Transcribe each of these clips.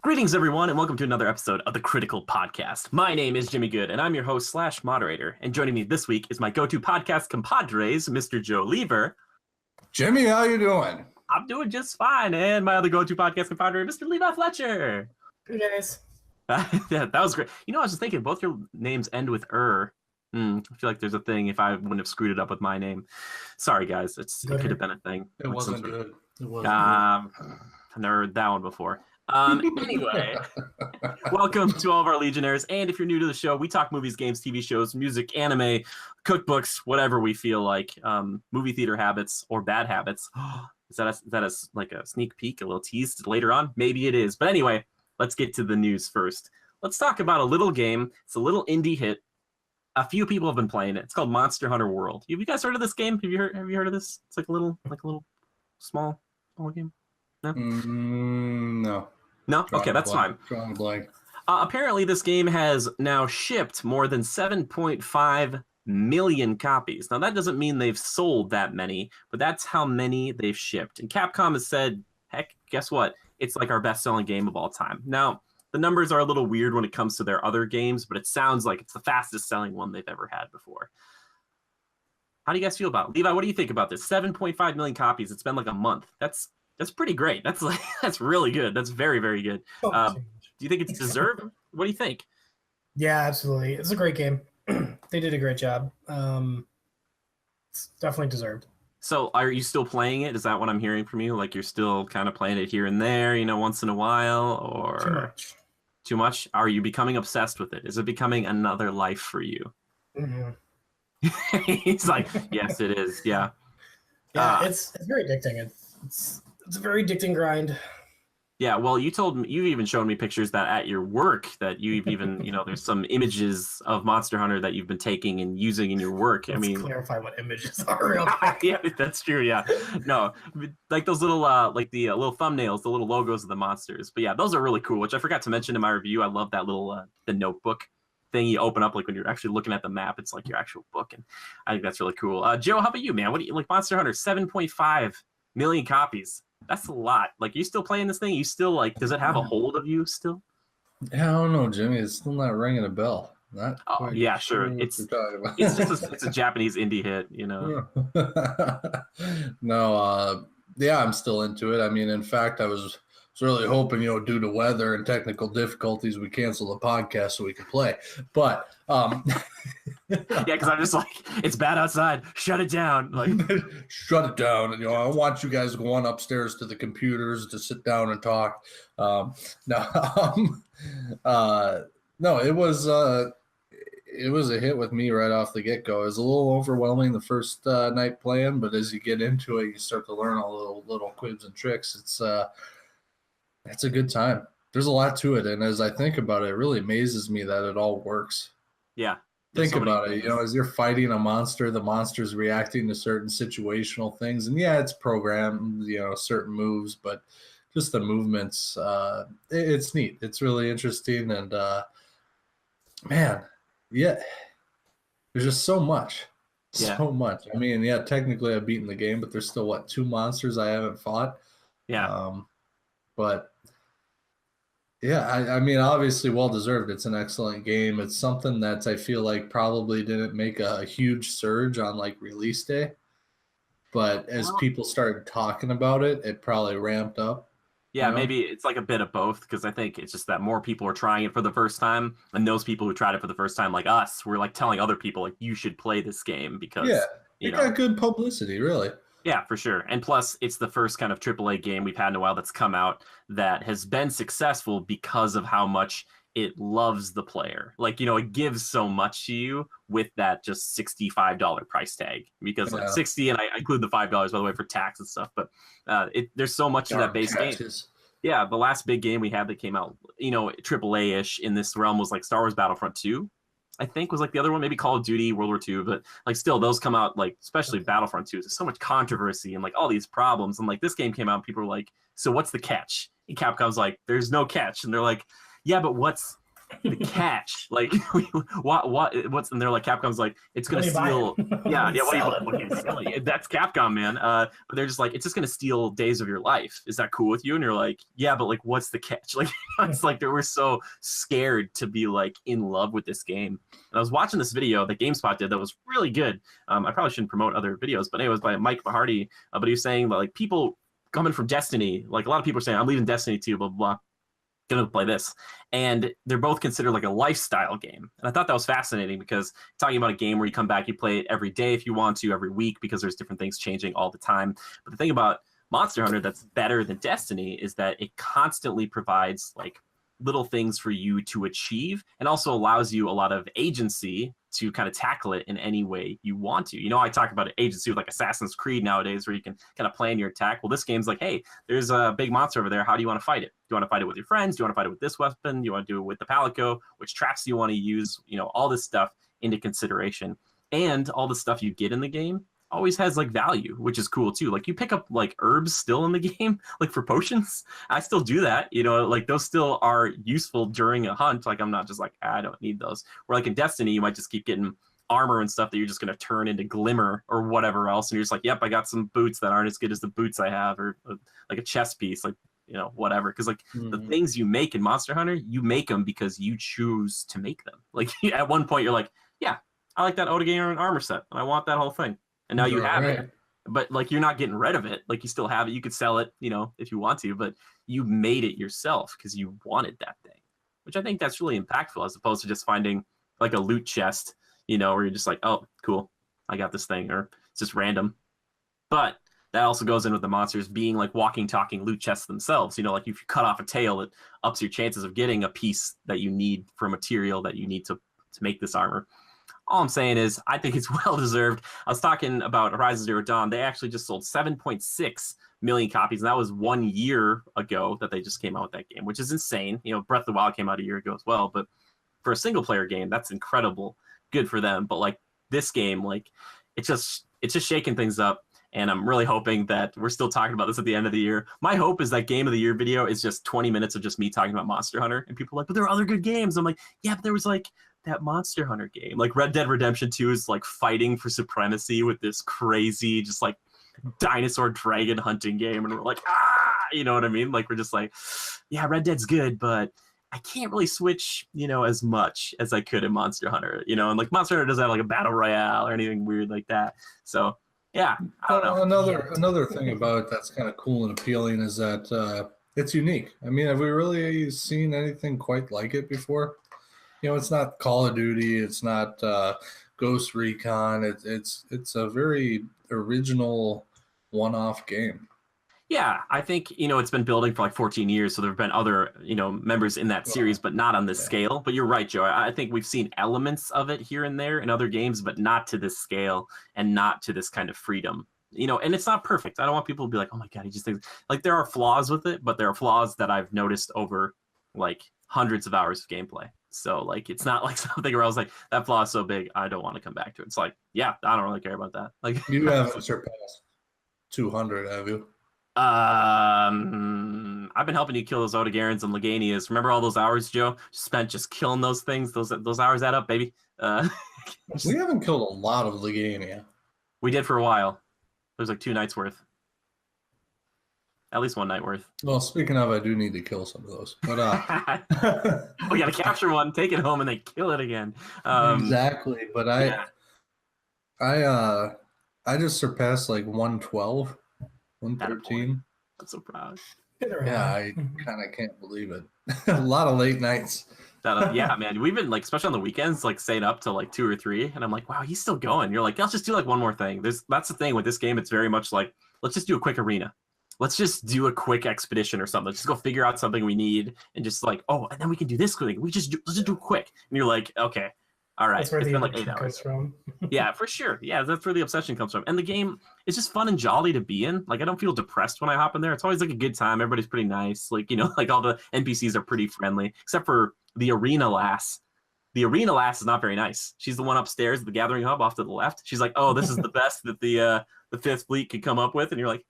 Greetings, everyone, and welcome to another episode of the Critical Podcast. My name is Jimmy Good, and I'm your host / moderator. And joining me this week is my go-to podcast compadres, Mr. Joe Lever. Jimmy, how you doing? I'm doing just fine. And my other go-to podcast compadre, Mr. Levi Fletcher. Good days. Yeah, that was great. You know, I was just thinking, both your names end with I feel like there's a thing if I wouldn't have screwed it up with my name. Sorry, guys. It could have been a thing. It wasn't good. It wasn't I've never heard that one before. Anyway, welcome to all of our Legionnaires. And if you're new to the show, we talk movies, games, TV shows, music, anime, cookbooks, whatever we feel like, movie theater habits or bad habits. Is that a sneak peek, a little tease later on? Maybe it is. But anyway, let's get to the news first. Let's talk about a little game. It's a little indie hit. A few people have been playing it. It's called Monster Hunter World. Have you guys heard of this game? Have you heard of this? It's like a little small game. No. No. No? Okay, that's fine. Drawing a blank. Apparently, this game has now shipped more than 7.5 million copies. Now, that doesn't mean they've sold that many, but that's how many they've shipped. And Capcom has said, heck, guess what? It's like our best-selling game of all time. Now, the numbers are a little weird when it comes to their other games, but it sounds like it's the fastest-selling one they've ever had before. How do you guys feel about it? Levi, what do you think about this? 7.5 million copies. It's been like a month. That's pretty great. That's really good. That's very, very good. Do you think it's deserved? What do you think? Yeah, absolutely. It's a great game. They did a great job. It's definitely deserved. So are you still playing it? Is that what I'm hearing from you? Like you're still kind of playing it here and there, once in a while, or Too much? Too much? Are you becoming obsessed with it? Is it becoming another life for you? Mm-hmm. He's like, yes, it is. Yeah. Yeah, it's very addicting. It's a very addicting grind. Yeah, well, you've even shown me pictures that at your work that you've even, there's some images of Monster Hunter that you've been taking and using in your work. Let's clarify what images are real quick. Yeah, that's true. Yeah, no, like those little, the little thumbnails, the little logos of the monsters. But yeah, those are really cool. Which I forgot to mention in my review. I love that little the notebook thing you open up, like when you're actually looking at the map. It's like your actual book, and I think that's really cool. Joe, how about you, man? What do you like? Monster Hunter, 7.5 million copies. That's a lot. Like, you still playing this thing? You still does it have a hold of you still? Yeah, I don't know, Jimmy. It's still not ringing a bell. Yeah, sure. It's just a Japanese indie hit, No, yeah, I'm still into it. I mean, in fact, I was really hoping, due to weather and technical difficulties, we cancel the podcast so we could play. But yeah, because I'm just like, it's bad outside. Shut it down. Like, shut it down. I want you guys going upstairs to the computers to sit down and talk. No, it was a hit with me right off the get-go. It was a little overwhelming the first night playing, but as you get into it, you start to learn all the little quibs and tricks. It's a good time. There's a lot to it, and as I think about it, it really amazes me that it all works. Yeah. Think about it. As you're fighting a monster, the monster's reacting to certain situational things, and yeah, it's programmed, certain moves, but just the movements, it's neat. It's really interesting, and man, yeah, there's just so much. So much. I mean, yeah, technically I've beaten the game, but there's still 2 monsters I haven't fought. Yeah. But yeah, I mean, obviously well-deserved. It's an excellent game. It's something that I feel like probably didn't make a huge surge on release day. But as people started talking about it, it probably ramped up. Yeah, maybe it's like a bit of both, because I think it's just that more people are trying it for the first time. And those people who tried it for the first time, like us, we're telling other people, you should play this game because, it got good publicity, really. Yeah, for sure. And plus, it's the first kind of AAA game we've had in a while that's come out that has been successful because of how much it loves the player. It gives so much to you with that just $65 price tag. Because 60, and I include the $5, by the way, for tax and stuff. But there's so much in that base game. Yeah, the last big game we had that came out, AAA-ish in this realm was Star Wars Battlefront 2. I think was the other one, maybe Call of Duty, World War II, but still those come out especially Battlefront 2. There's so much controversy and all these problems. And this game came out and people were like, so what's the catch? And Capcom's like, there's no catch. And they're like, yeah, but what's the catch, like what's, and they're like, Capcom's like, it's gonna steal, yeah, what are you selling? That's Capcom, man. But they're just like, it's just gonna steal days of your life. Is that cool with you? And you're like, yeah, but like, what's the catch? Like, it's like they were so scared to be like in love with this game. And I was watching this video that GameSpot did that was really good. I probably shouldn't promote other videos, but it was by Mike Mahardy. But he was saying that like people coming from Destiny, like a lot of people are saying, I'm leaving Destiny too, blah blah blah, gonna play this, and they're both considered like a lifestyle game. And I thought that was fascinating, because talking about a game where you come back, you play it every day if you want to, every week, because there's different things changing all the time. But the thing about Monster Hunter that's better than Destiny is that it constantly provides like little things for you to achieve, and also allows you a lot of agency to kind of tackle it in any way you want to. You know, I talk about agency with like Assassin's Creed nowadays, where you can kind of plan your attack. Well, this game's like, hey, there's a big monster over there. How do you want to fight it? Do you want to fight it with your friends? Do you want to fight it with this weapon? Do you want to do it with the palico? Which traps do you want to use? You know, all this stuff into consideration. And all the stuff you get in the game always has like value, which is cool too. Like you pick up like herbs still in the game, like for potions. I still do that, you know, like those still are useful during a hunt. Like I'm not just like, I don't need those. Where like in Destiny, you might just keep getting armor and stuff that you're just going to turn into glimmer or whatever else. And you're just like, yep, I got some boots that aren't as good as the boots I have, or like a chest piece, like, you know, whatever. Because like the things you make in Monster Hunter, you make them because you choose to make them. Like at one point you're like, yeah, I like that Otoganger and armor set, and I want that whole thing. And now you have it, but like you're not getting rid of it. Like you still have it. You could sell it, you know, if you want to, but you made it yourself because you wanted that thing, which I think that's really impactful, as opposed to just finding like a loot chest, you know, where you're just like, oh, cool, I got this thing, or it's just random. But that also goes in with the monsters being like walking, talking loot chests themselves. You know, like if you cut off a tail, it ups your chances of getting a piece that you need for a material that you need to make this armor. All I'm saying is, I think it's well-deserved. I was talking about Horizon Zero Dawn. They actually just sold 7.6 million copies, and that was 1 year ago that they just came out with that game, which is insane. You know, Breath of the Wild came out a year ago as well, but for a single-player game, that's incredible. Good for them. But, like, this game, like, it's just shaking things up, and I'm really hoping that we're still talking about this at the end of the year. My hope is that Game of the Year video is just 20 minutes of just me talking about Monster Hunter, and people are like, but there are other good games. I'm like, yeah, but there was, like, that Monster Hunter game. Like Red Dead Redemption 2 is like fighting for supremacy with this crazy just like dinosaur dragon hunting game, and we're like, you know what I mean? Like we're just like, yeah, Red Dead's good, but I can't really switch, you know, as much as I could in Monster Hunter, you know, and like Monster Hunter doesn't have like a battle royale or anything weird like that. So yeah, I don't know. Another thing about it that's kind of cool and appealing is that it's unique. I mean, have we really seen anything quite like it before? You know, it's not Call of Duty, it's not Ghost Recon. It's a very original one-off game. Yeah, I think, you know, it's been building for like 14 years, so there have been other, you know, members in that series, but not on this scale. But you're right, Joe. I think we've seen elements of it here and there in other games, but not to this scale and not to this kind of freedom. You know, and it's not perfect. I don't want people to be like, oh my God, he just thinks, like, there are flaws with it, but there are flaws that I've noticed over like hundreds of hours of gameplay. So like it's not like something where I was like, that flaw is so big I don't want to come back to it. It's like, yeah, I don't really care about that. Like you haven't surpassed 200, have you? I've been helping you kill those Otogarans and Leganias. Remember all those hours, Joe, spent just killing those things? Those hours add up, baby. We haven't killed a lot of Legania. We did for a while. There's like 2 nights worth. At least 1 night worth. Well, speaking of, I do need to kill some of those. But we got to capture one, take it home, and then kill it again. Exactly. But I just surpassed like 112, 113. I'm so proud. Yeah, I kind of can't believe it. A lot of late nights. Yeah, man. We've been like, especially on the weekends, like staying up till like 2 or 3, and I'm like, wow, he's still going. You're like, let's just do like one more thing. That's the thing with this game. It's very much like, let's just do a quick arena. Let's just do a quick expedition or something. Let's just go figure out something we need, and just like, and then we can do this quick. Let's just do it quick. And you're like, okay, all right. That's where it's the been like 8 hours. comes from. Yeah, for sure. Yeah, that's where the obsession comes from. And the game is just fun and jolly to be in. Like I don't feel depressed when I hop in there. It's always like a good time. Everybody's pretty nice. Like, you know, like all the NPCs are pretty friendly, except for the arena lass. The arena lass is not very nice. She's the one upstairs at the gathering hub off to the left. She's like, oh, this is the best that the Fifth Fleet could come up with. And you're like,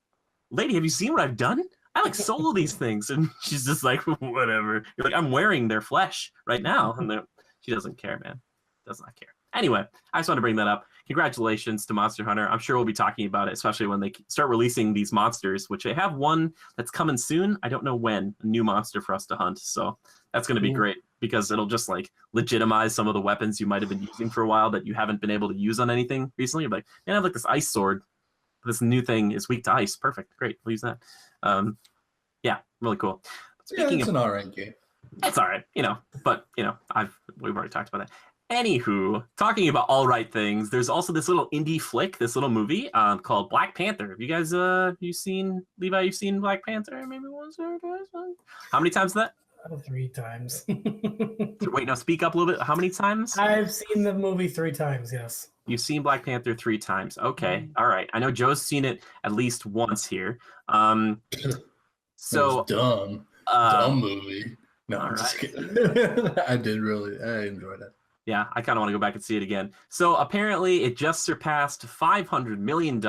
lady, have you seen what I've done? I like solo these things. And she's just like, whatever. You're like, I'm wearing their flesh right now. And she doesn't care, man. Does not care. Anyway, I just want to bring that up. Congratulations to Monster Hunter. I'm sure we'll be talking about it, especially when they start releasing these monsters, which they have one that's coming soon. I don't know when, a new monster for us to hunt. So that's going to be great because it'll just like legitimize some of the weapons you might have been using for a while that you haven't been able to use on anything recently. You're like, man, I have like this ice sword. This new thing is weak to ice. Perfect. Great. We'll use that. Yeah, really cool. Speaking it's an alright game. It's all right, but we've already talked about that. Anywho, talking about all right things, there's also this little indie flick, this little movie called Black Panther. Have you guys, you've seen Black Panther maybe once or twice? How many times is that? 3 times. Wait, no, speak up a little bit. How many times? I've seen the movie 3 times, yes. You've seen Black Panther 3 times. Okay, all right. I know Joe's seen it at least once here. So dumb movie. No, I'm just kidding. I enjoyed it. Yeah, I kind of want to go back and see it again. So apparently it just surpassed $500 million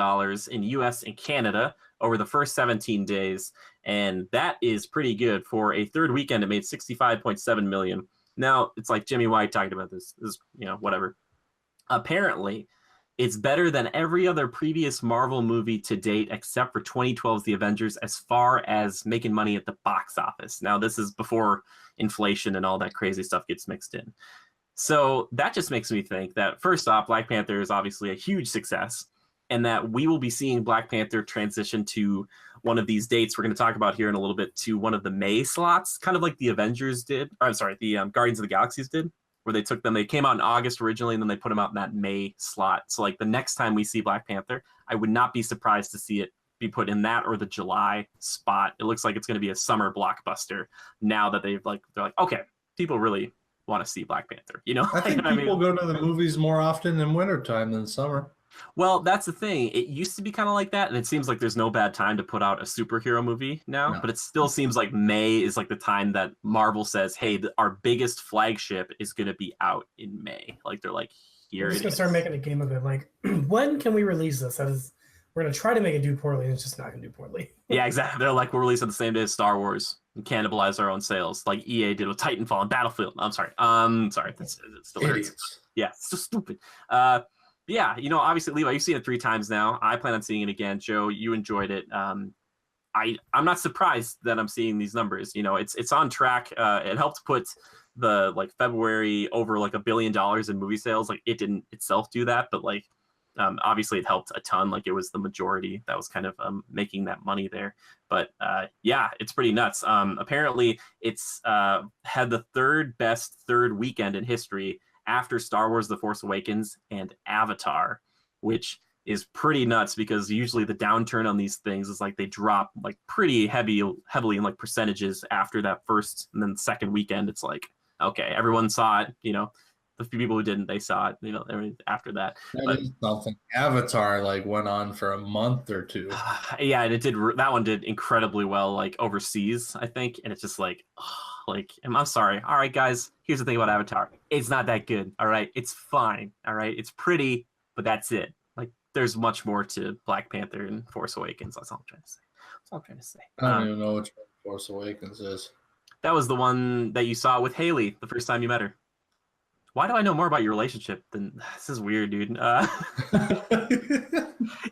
in US and Canada over the first 17 days. And that is pretty good. For a third weekend, it made $65.7 million. Now, it's like Jimmy White talking about this whatever. Apparently, it's better than every other previous Marvel movie to date, except for 2012's The Avengers, as far as making money at the box office. Now, this is before inflation and all that crazy stuff gets mixed in. So that just makes me think that, first off, Black Panther is obviously a huge success, and that we will be seeing Black Panther transition to one of these dates we're going to talk about here in a little bit, to one of the May slots, kind of like the Avengers did. Or, I'm sorry, the Guardians of the Galaxies did, where they took them. They came out in August originally, and then they put them out in that May slot. So like the next time we see Black Panther, I would not be surprised to see it be put in that or the July spot. It looks like it's going to be a summer blockbuster now that they're like, okay, people really want to see Black Panther. I think people go to the movies more often in wintertime than summer. Well, that's the thing. It used to be kind of like that, and it seems like there's no bad time to put out a superhero movie now, but it still seems like May is like the time that Marvel says, hey, our biggest flagship is going to be out in May. Like, they're like, here we're just going to start making a game of it. Like, when can we release this? We're going to try to make it do poorly, and it's just not going to do poorly. Yeah, exactly. They're like, we'll release it the same day as Star Wars and cannibalize our own sales, like EA did with Titanfall and Battlefield. I'm sorry. It's the lyrics. Yeah, it's so stupid. Yeah, obviously, Levi, you've seen it 3 times now. I plan on seeing it again. Joe, you enjoyed it. I'm not surprised that I'm seeing these numbers. It's on track. It helped put the February over $1 billion in movie sales. Like, it didn't itself do that, but obviously it helped a ton. Like, it was the majority that was kind of making that money there. But yeah, it's pretty nuts. Apparently, it's had the third best third weekend in history after Star Wars The Force Awakens and Avatar, which is pretty nuts because usually the downturn on these things is like they drop pretty heavily in percentages after that first and then second weekend. It's like, okay, everyone saw it, the few people who didn't, they saw it, after that. Something. Avatar went on for a month or 2. Yeah, and that one did incredibly well overseas, I think, and it's just I'm sorry. All right, guys, here's the thing about Avatar. It's not that good, all right? It's fine, all right? It's pretty, but that's it. There's much more to Black Panther and Force Awakens. That's all I'm trying to say. I don't even know which one Force Awakens is. That was the one that you saw with Haley the first time you met her. Why do I know more about your relationship than this is weird, dude? Yeah,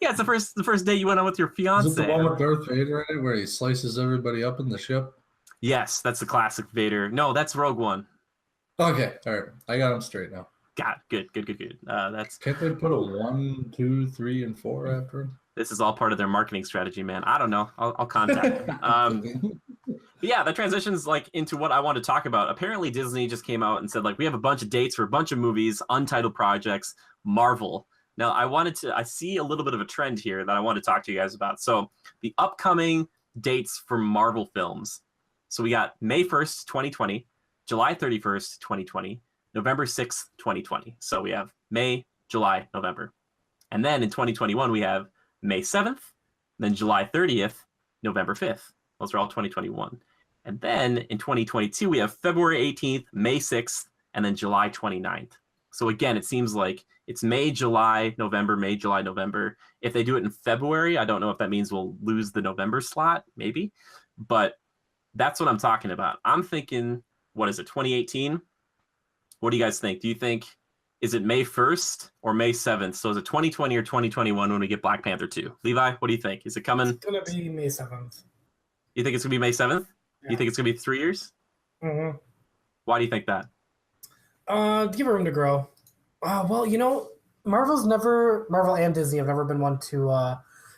it's the first date you went on with your fiance. Is it the one with Darth Vader in it where he slices everybody up in the ship? Yes, that's the classic Vader. No, that's Rogue One. Okay, all right. I got him straight now. God, good. That's. Can't they put a 1, 2, 3, and 4 after him? This is all part of their marketing strategy, man. I don't know. I'll contact them. But yeah, that transitions into what I want to talk about. Apparently, Disney just came out and said we have a bunch of dates for a bunch of movies, untitled projects, Marvel. Now, I see a little bit of a trend here that I want to talk to you guys about. So the upcoming dates for Marvel films. So we got May 1st, 2020, July 31st, 2020, November 6th, 2020. So we have May, July, November. And then in 2021, we have May 7th, then July 30th, November 5th. Those are all 2021. And then in 2022, we have February 18th, May 6th, and then July 29th. So again, it seems like it's May, July, November, May, July, November. If they do it in February, I don't know if that means we'll lose the November slot, maybe. But that's what I'm talking about. I'm thinking, what is it, 2018? What do you guys think? Do you think, is it May 1st or May 7th? So is it 2020 or 2021 when we get Black Panther 2? Levi, what do you think? Is it coming? It's going to be May 7th. You think it's going to be May 7th? Yeah. You think it's going to be 3 years? Mm-hmm. Why do you think that? Give it room to grow. Well, Marvel and Disney have never been one to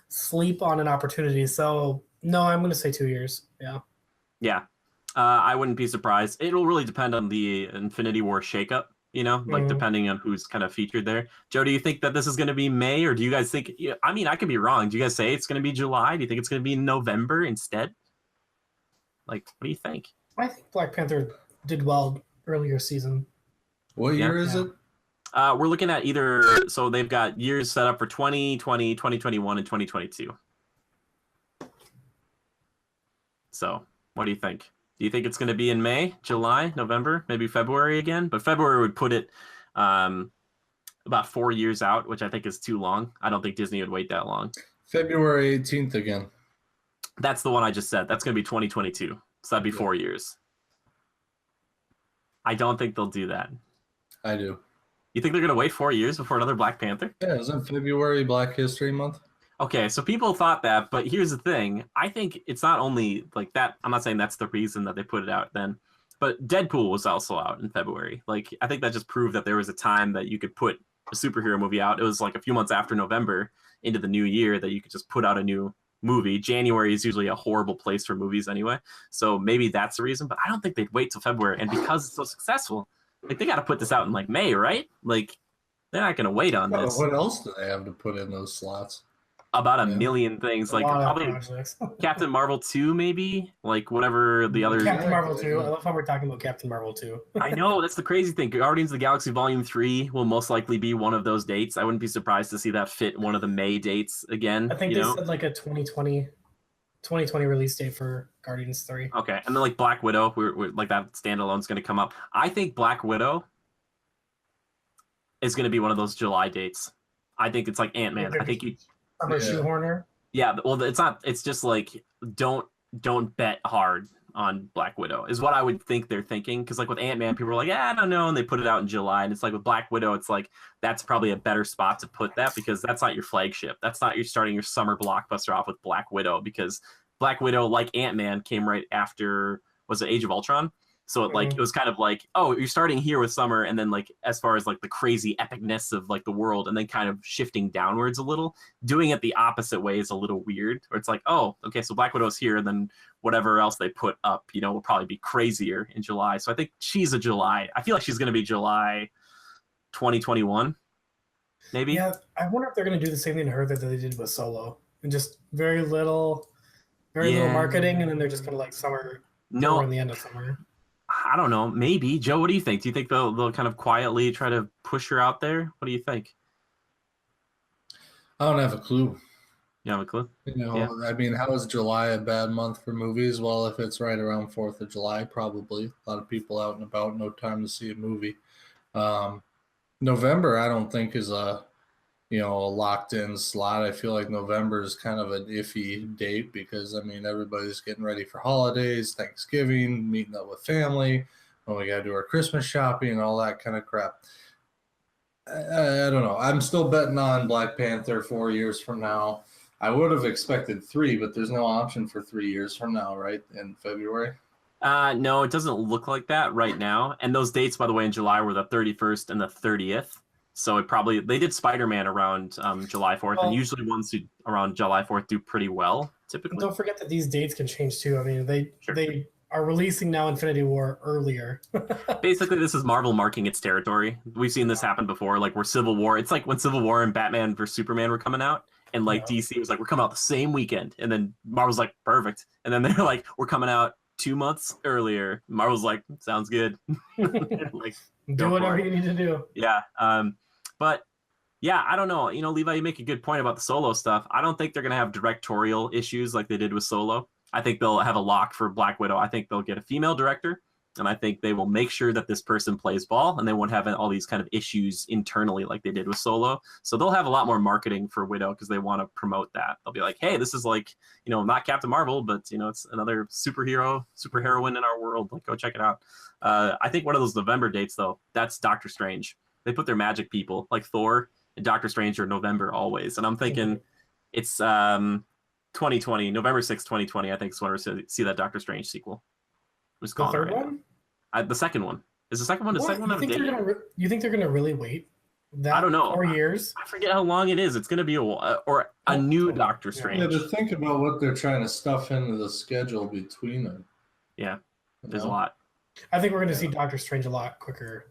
sleep on an opportunity. So, no, I'm going to say 2 years. Yeah. Yeah. I wouldn't be surprised. It'll really depend on the Infinity War shakeup, depending on who's kind of featured there. Joe, do you think that this is going to be May, or do you guys think, I mean, I could be wrong. Do you guys say it's going to be July? Do you think it's going to be November instead? Like, what do you think? I think Black Panther did well earlier season. What year is it? We're looking at either, so they've got years set up for 2020, 2021, and 2022. So, what do you think? Do you think it's going to be in May, July, November, maybe February again? But February would put it about 4 years out, which I think is too long. I don't think Disney would wait that long. February 18th again. That's the one I just said. That's going to be 2022. So that'd be 4 years. I don't think they'll do that. I do. You think they're going to wait 4 years before another Black Panther? Yeah, isn't February Black History Month? Okay, so people thought that, but here's the thing. I think it's not only like that. I'm not saying that's the reason that they put it out then, but Deadpool was also out in February. Like, I think that just proved that there was a time that you could put a superhero movie out. It was like a few months after November into the new year that you could just put out a new movie. January is usually a horrible place for movies anyway. So maybe that's the reason, but I don't think they'd wait till February. And because it's so successful, like, they got to put this out in like May, right? Like, they're not going to wait on this. What else do they have to put in those slots? About a million things, like probably Captain Marvel 2, maybe, like whatever the other. Captain Marvel 2. I love how we're talking about Captain Marvel 2. I know, that's the crazy thing. Guardians of the Galaxy Volume 3 will most likely be one of those dates. I wouldn't be surprised to see that fit one of the May dates again. I think they said like a 2020 release date for Guardians 3. Okay, and then like Black Widow, we're like that standalone's going to come up. I think Black Widow is going to be one of those July dates. I think it's like Ant-Man. I think shoehorner. Yeah, well, it's not. It's just like don't bet hard on Black Widow is what I would think they're thinking. Because like with Ant-Man, people are like, I don't know, and they put it out in July. And it's like with Black Widow, it's like that's probably a better spot to put that because that's not your flagship. That's not your starting your summer blockbuster off with Black Widow because Black Widow, like Ant-Man, came right after, was it Age of Ultron? So it, like, it was kind of like, oh, you're starting here with summer, and then like as far as like the crazy epicness of like the world, and then kind of shifting downwards a little. Doing it the opposite way is a little weird. Where it's like, oh, okay, so Black Widow's here, and then whatever else they put up, will probably be crazier in July. So I think she's a July. I feel like she's going to be July 2021, maybe. Yeah, I wonder if they're going to do the same thing to her that they did with Solo, and just very little marketing, and then they're just going to like summer. No, in the end of summer. I don't know. Maybe. Joe, what do you think? Do you think they'll kind of quietly try to push her out there? What do you think? I don't have a clue. You have a clue? Yeah. I mean, how is July a bad month for movies? Well, if it's right around 4th of July, probably. A lot of people out and about, no time to see a movie. November, I don't think is a locked-in slot. I feel like November is kind of an iffy date because, I mean, everybody's getting ready for holidays, Thanksgiving, meeting up with family, and we got to do our Christmas shopping and all that kind of crap. I don't know. I'm still betting on Black Panther 4 years from now. I would have expected 3, but there's no option for 3 years from now, right, in February? No, it doesn't look like that right now. And those dates, by the way, in July were the 31st and the 30th. So they did Spider-Man around July 4th, and usually ones who around July 4th do pretty well, typically. Don't forget that these dates can change too. I mean, they are releasing now Infinity War earlier. Basically, this is Marvel marking its territory. We've seen this happen before, like where Civil War, it's like when Civil War and Batman vs. Superman were coming out, and like DC was like, we're coming out the same weekend, and then Marvel's like, perfect. And then they're like, we're coming out 2 months earlier. Marvel's like, sounds good. Like, do whatever you need to do. Yeah. But yeah, I don't know. Levi, you make a good point about the Solo stuff. I don't think they're going to have directorial issues like they did with Solo. I think they'll have a lock for Black Widow. I think they'll get a female director. And I think they will make sure that this person plays ball, and they won't have all these kind of issues internally like they did with Solo. So they'll have a lot more marketing for Widow because they want to promote that. They'll be like, hey, this is like, not Captain Marvel, but, it's another superheroine in our world. Like, go check it out. I think one of those November dates, though, that's Doctor Strange. They put their magic people, like Thor and Doctor Strange, are November always. And I'm thinking it's 2020, November 6th, 2020, I think is when we're going to see that Doctor Strange sequel. The third one? The second one. Is the second one have a date? You think they're gonna really wait? I don't know. 4 years? I forget how long it is. It's gonna be a new Doctor Strange. Yeah, to think about what they're trying to stuff into the schedule between them. Yeah, there's a lot. I think we're gonna see Doctor Strange a lot quicker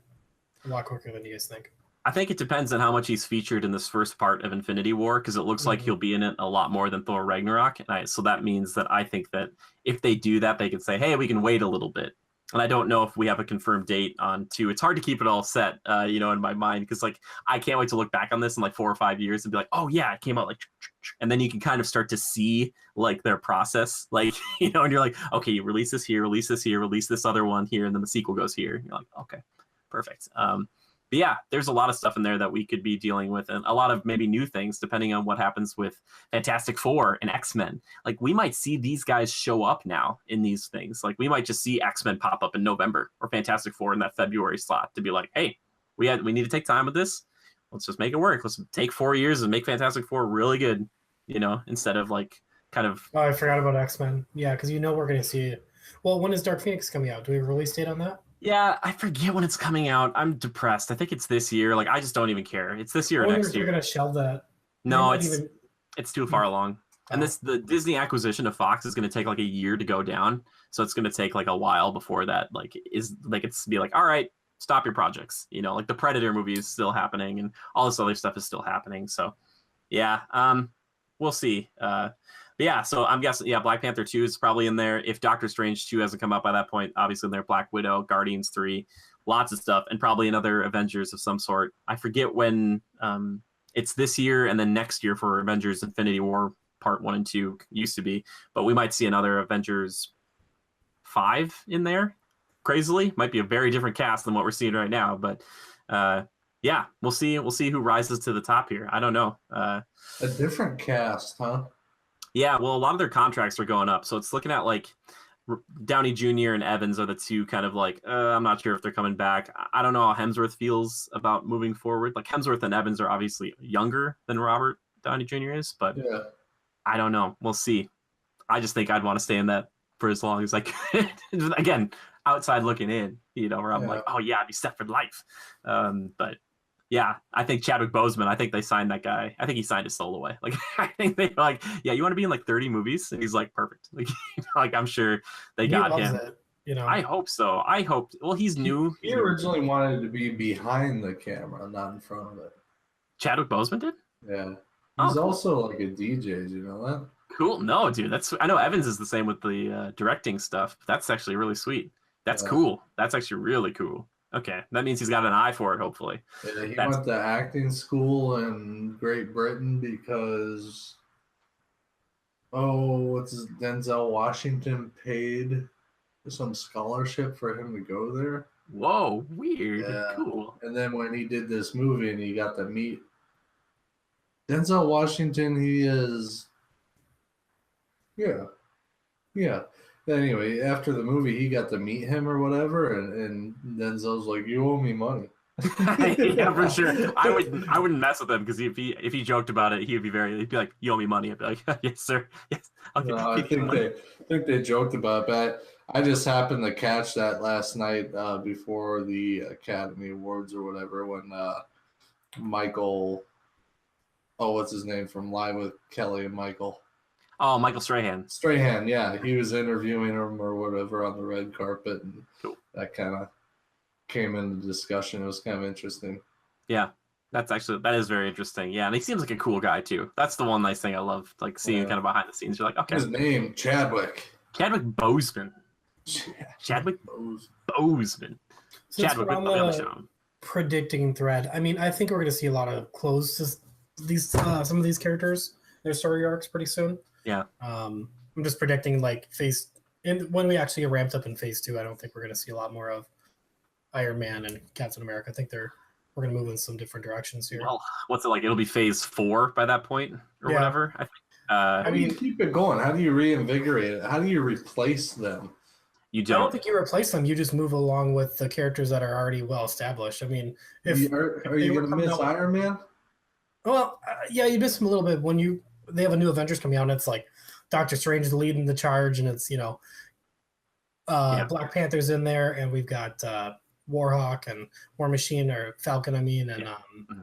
than you guys think. I think it depends on how much he's featured in this first part of Infinity War, because it looks like he'll be in it a lot more than Thor Ragnarok. So that means that I think that if they do that, they can say, hey, we can wait a little bit. And I don't know if we have a confirmed date on 2. It's hard to keep it all set, in my mind, because I can't wait to look back on this in 4 or 5 years and be like, oh yeah, it came out and then you can kind of start to see their process, and you're like, okay, you release this here, release this other one here, and then the sequel goes here. And you're like, okay, perfect. But yeah, there's a lot of stuff in there that we could be dealing with, and a lot of maybe new things depending on what happens with Fantastic Four and X-Men. We might see these guys show up now in these things. We might just see X-Men pop up in November, or Fantastic Four in that February slot, to be like, hey, we need to take time with this. Let's just make it work. Let's take 4 years and make Fantastic Four really good, instead of kind of. Oh, I forgot about X-Men. Yeah, because we're going to see it. Well, when is Dark Phoenix coming out? Do we have a release date on that? Yeah, I forget when it's coming out. I'm depressed. I think it's this year. I just don't even care. It's this year or next year. You're going to shelve that. No, it's too far along. And the Disney acquisition of Fox is going to take a year to go down. So it's going to take a while before that it's be all right, stop your projects. The Predator movie is still happening and all this other stuff is still happening. So yeah, we'll see. But yeah, so I'm guessing, Black Panther 2 is probably in there. If Doctor Strange 2 hasn't come out by that point, obviously in there, Black Widow, Guardians 3, lots of stuff, and probably another Avengers of some sort. I forget when it's this year and then next year for Avengers Infinity War Part 1 and 2 used to be, but we might see another Avengers 5 in there, crazily. Might be a very different cast than what we're seeing right now, but yeah, we'll see who rises to the top here. I don't know. A different cast, huh? Yeah, well, a lot of their contracts are going up. So it's looking at Downey Jr. and Evans are the two kind of I'm not sure if they're coming back. I don't know how Hemsworth feels about moving forward. Hemsworth and Evans are obviously younger than Robert Downey Jr. is, but yeah. I don't know. We'll see. I just think I'd want to stay in that for as long as I could. Again, outside looking in, where I'm oh yeah, I'd be set for life. But yeah, I think Chadwick Boseman, I think they signed that guy. I think he signed his soul away. I think they yeah, you want to be in 30 movies? And he's perfect. I'm sure they got him. It, I hope so. Well, he's new. He originally wanted to be behind the camera, not in front of it. Chadwick Boseman did? Yeah. He's also a DJ, do you know that? Cool. No, dude, I know Evans is the same with the directing stuff. But that's actually really sweet. That's cool. That's actually really cool. Okay, that means he's got an eye for it, hopefully. Yeah, he went to acting school in Great Britain because, Denzel Washington paid some scholarship for him to go there. Whoa, weird. Yeah. Cool. And then when he did this movie and he got to meet Denzel Washington, he is... Yeah. Anyway, after the movie, he got to meet him or whatever, and Denzel's like, "You owe me money." Yeah, for sure. I wouldn't mess with him because if he joked about it, he'd be like, "You owe me money." I'd be like, "Yes, sir. Yes." I think they joked about that. I just happened to catch that last night before the Academy Awards or whatever when Michael, what's his name from Live with Kelly and Michael. Oh, Michael Strahan. Strahan, yeah. He was interviewing him or whatever on the red carpet, and that kind of came into discussion. It was kind of interesting. Yeah, that is very interesting. Yeah, and he seems like a cool guy, too. That's the one nice thing I love, seeing kind of behind the scenes. You're like, okay. His name, Chadwick. Chadwick Boseman. Chadwick Boseman. So Chadwick on the predicting thread. I mean, I think we're going to see a lot of close to these some of these characters, their story arcs pretty soon. Yeah. I'm just predicting phase And when we actually get ramped up in phase 2, I don't think we're going to see a lot more of Iron Man and Captain America. I think we're going to move in some different directions here. Well, what's it like? It'll be phase 4 by that point or whatever. I think. How do you keep it going? How do you reinvigorate it? How do you replace them? You I don't. don't think you replace them. You just move along with the characters that are already well established. I mean, Are you going to miss Iron Man? Well, yeah, you miss them a little bit when they have a new Avengers coming out, and it's like Doctor Strange leading the charge, and it's Black Panther's in there, and we've got Warhawk and War Machine or Falcon. I mean, and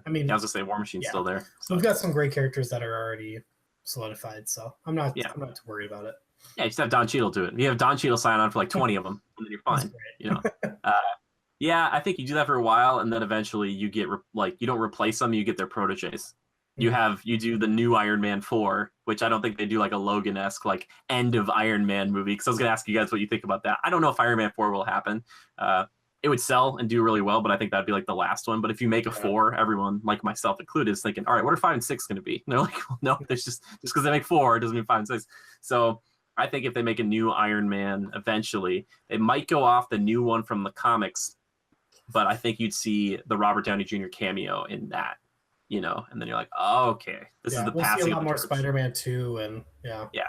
I mean, I was gonna say War Machine's still there. So we've got some great characters that are already solidified. So I'm not too worried about it. Yeah, you just have Don Cheadle do it. You have Don Cheadle sign on for like 20 of them, and then you're fine. You know. Yeah, I think you do that for a while, and then eventually you get you don't replace them; you get their proteges. You do the new Iron Man 4, which I don't think they do like a Logan-esque like end of Iron Man movie. Because I was gonna ask you guys what you think about that. I don't know if Iron Man 4 will happen. It would sell and do really well, but I think that'd be like the last one. But if you make a 4, everyone, like myself included, is thinking, all right, what are 5 and 6 going to be? And they're like, well, no, there's just because they make 4 doesn't mean 5 and 6. So I think if they make a new Iron Man eventually, they might go off the new one from the comics, but I think you'd see the Robert Downey Jr. cameo in that, and then you're like, oh, okay, this is the passing see a of lot more torch. Spider-Man 2, and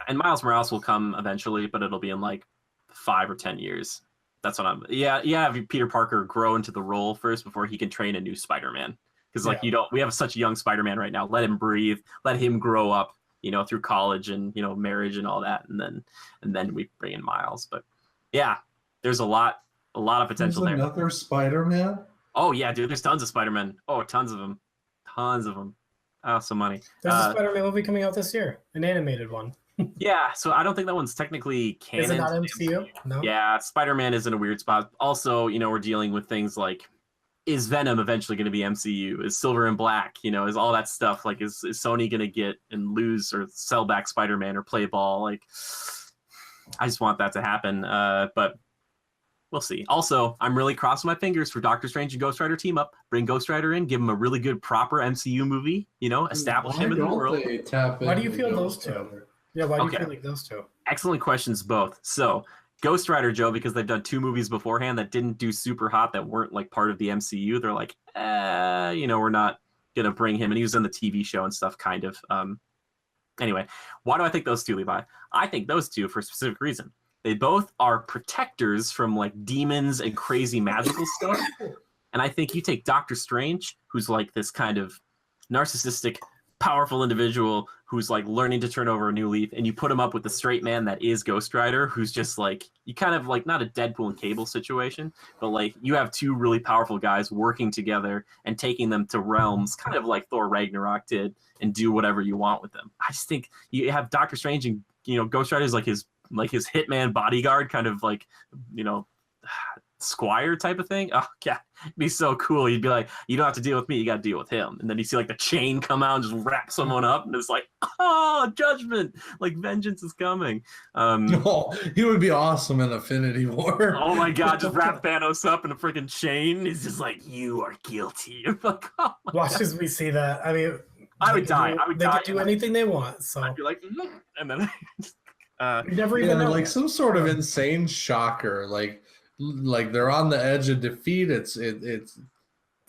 and Miles Morales will come eventually, but it'll be in like 5 or 10 years. That's what have Peter Parker grow into the role first before he can train a new Spider-Man. Because we have such a young Spider-Man right now. Let him breathe, let him grow up, through college and, marriage and all that. And then we bring in Miles. But yeah, there's a lot of potential there. Another Spider-Man? Oh yeah, dude, there's tons of Spider-Man. Oh, tons of them. Oh, so money. There's a Spider-Man movie coming out this year, an animated one. Yeah, so I don't think that one's technically canon. Is it not MCU? No. Yeah, Spider-Man is in a weird spot. Also, we're dealing with things like, is Venom eventually going to be MCU? Is Silver and Black? Is all that stuff like is Sony going to get and lose or sell back Spider-Man or play ball? Like, I just want that to happen, but we'll see. Also, I'm really crossing my fingers for Doctor Strange and Ghost Rider team up. Bring Ghost Rider in, give him a really good proper MCU movie. Establish him in the world. Why do you feel those two? Yeah, why do you feel like those two? Excellent questions, both. So, Ghost Rider, Joe, because they've done 2 movies beforehand that didn't do super hot, that weren't like part of the MCU. They're like, we're not gonna bring him, and he was in the TV show and stuff, kind of. Anyway, why do I think those 2, Levi? I think those 2 for a specific reason. They both are protectors from like demons and crazy magical stuff, and I think you take Doctor Strange, who's like this kind of narcissistic, powerful individual who's like learning to turn over a new leaf, and you put him up with the straight man that is Ghost Rider, who's just like, you kind of like, not a Deadpool and Cable situation, but like you have 2 really powerful guys working together and taking them to realms kind of like Thor Ragnarok did, and do whatever you want with them. I just think you have Doctor Strange and Ghost Rider is like his hitman bodyguard, kind of like squire type of thing. Oh yeah, it'd be so cool. You'd be like, you don't have to deal with me, you got to deal with him. And then you see like the chain come out and just wrap someone up, and it's like, oh, judgment, like vengeance is coming. He would be awesome in Infinity War. Oh my god, just wrap Thanos up in a freaking chain. It's just like, you are guilty. Like, oh watch as we see that. I mean, I would die. They could do anything they want. So I'd be like, and then you never even know. Like some sort of insane shocker, like they're on the edge of defeat. It's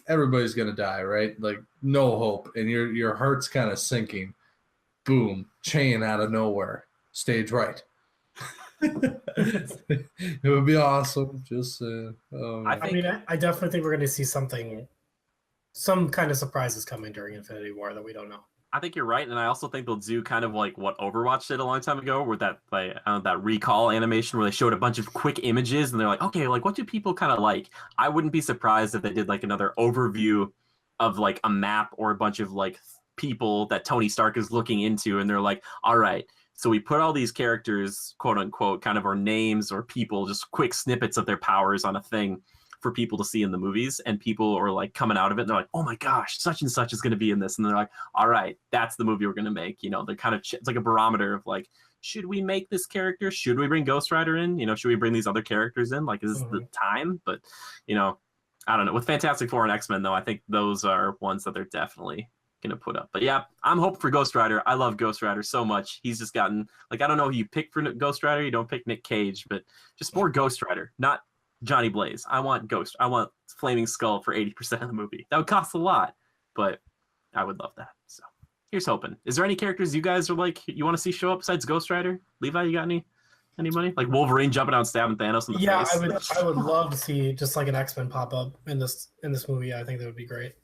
everybody's gonna die, right? Like no hope, and your heart's kind of sinking. Boom, chain out of nowhere, stage right. It would be awesome. Just I definitely think we're gonna see some kind of surprises coming during Infinity War that we don't know. I think you're right, and I also think they'll do kind of like what Overwatch did a long time ago, where that recall animation where they showed a bunch of quick images, and they're like, okay, like what do people kind of like? I wouldn't be surprised if they did like another overview of like a map or a bunch of like people that Tony Stark is looking into, and they're like, all right, so we put all these characters, quote unquote, kind of or names or people, just quick snippets of their powers on a thing for people to see in the movies, and people are like coming out of it and they're like, oh my gosh, such and such is going to be in this, and they're like, all right, that's the movie we're going to make. They're kind of it's like a barometer of like, should we make this character, should we bring Ghost Rider in, should we bring these other characters in, like, is this the time? But I don't know, with Fantastic Four and X-Men though, I think those are ones that they're definitely gonna put up. But yeah, I'm hoping for Ghost Rider. I love Ghost Rider so much. He's just gotten like, I don't know who you pick for Ghost Rider. You don't pick Nick Cage, but just more Ghost Rider, not Johnny Blaze. I want Flaming Skull for 80% of the movie. That would cost a lot, but I would love that. So here's hoping. Is there any characters you guys are like you want to see show up besides Ghost Rider? Levi, you got anybody? Like Wolverine jumping out and stabbing Thanos in the face? I would love to see just like an X-Men pop up in this movie. I think that would be great.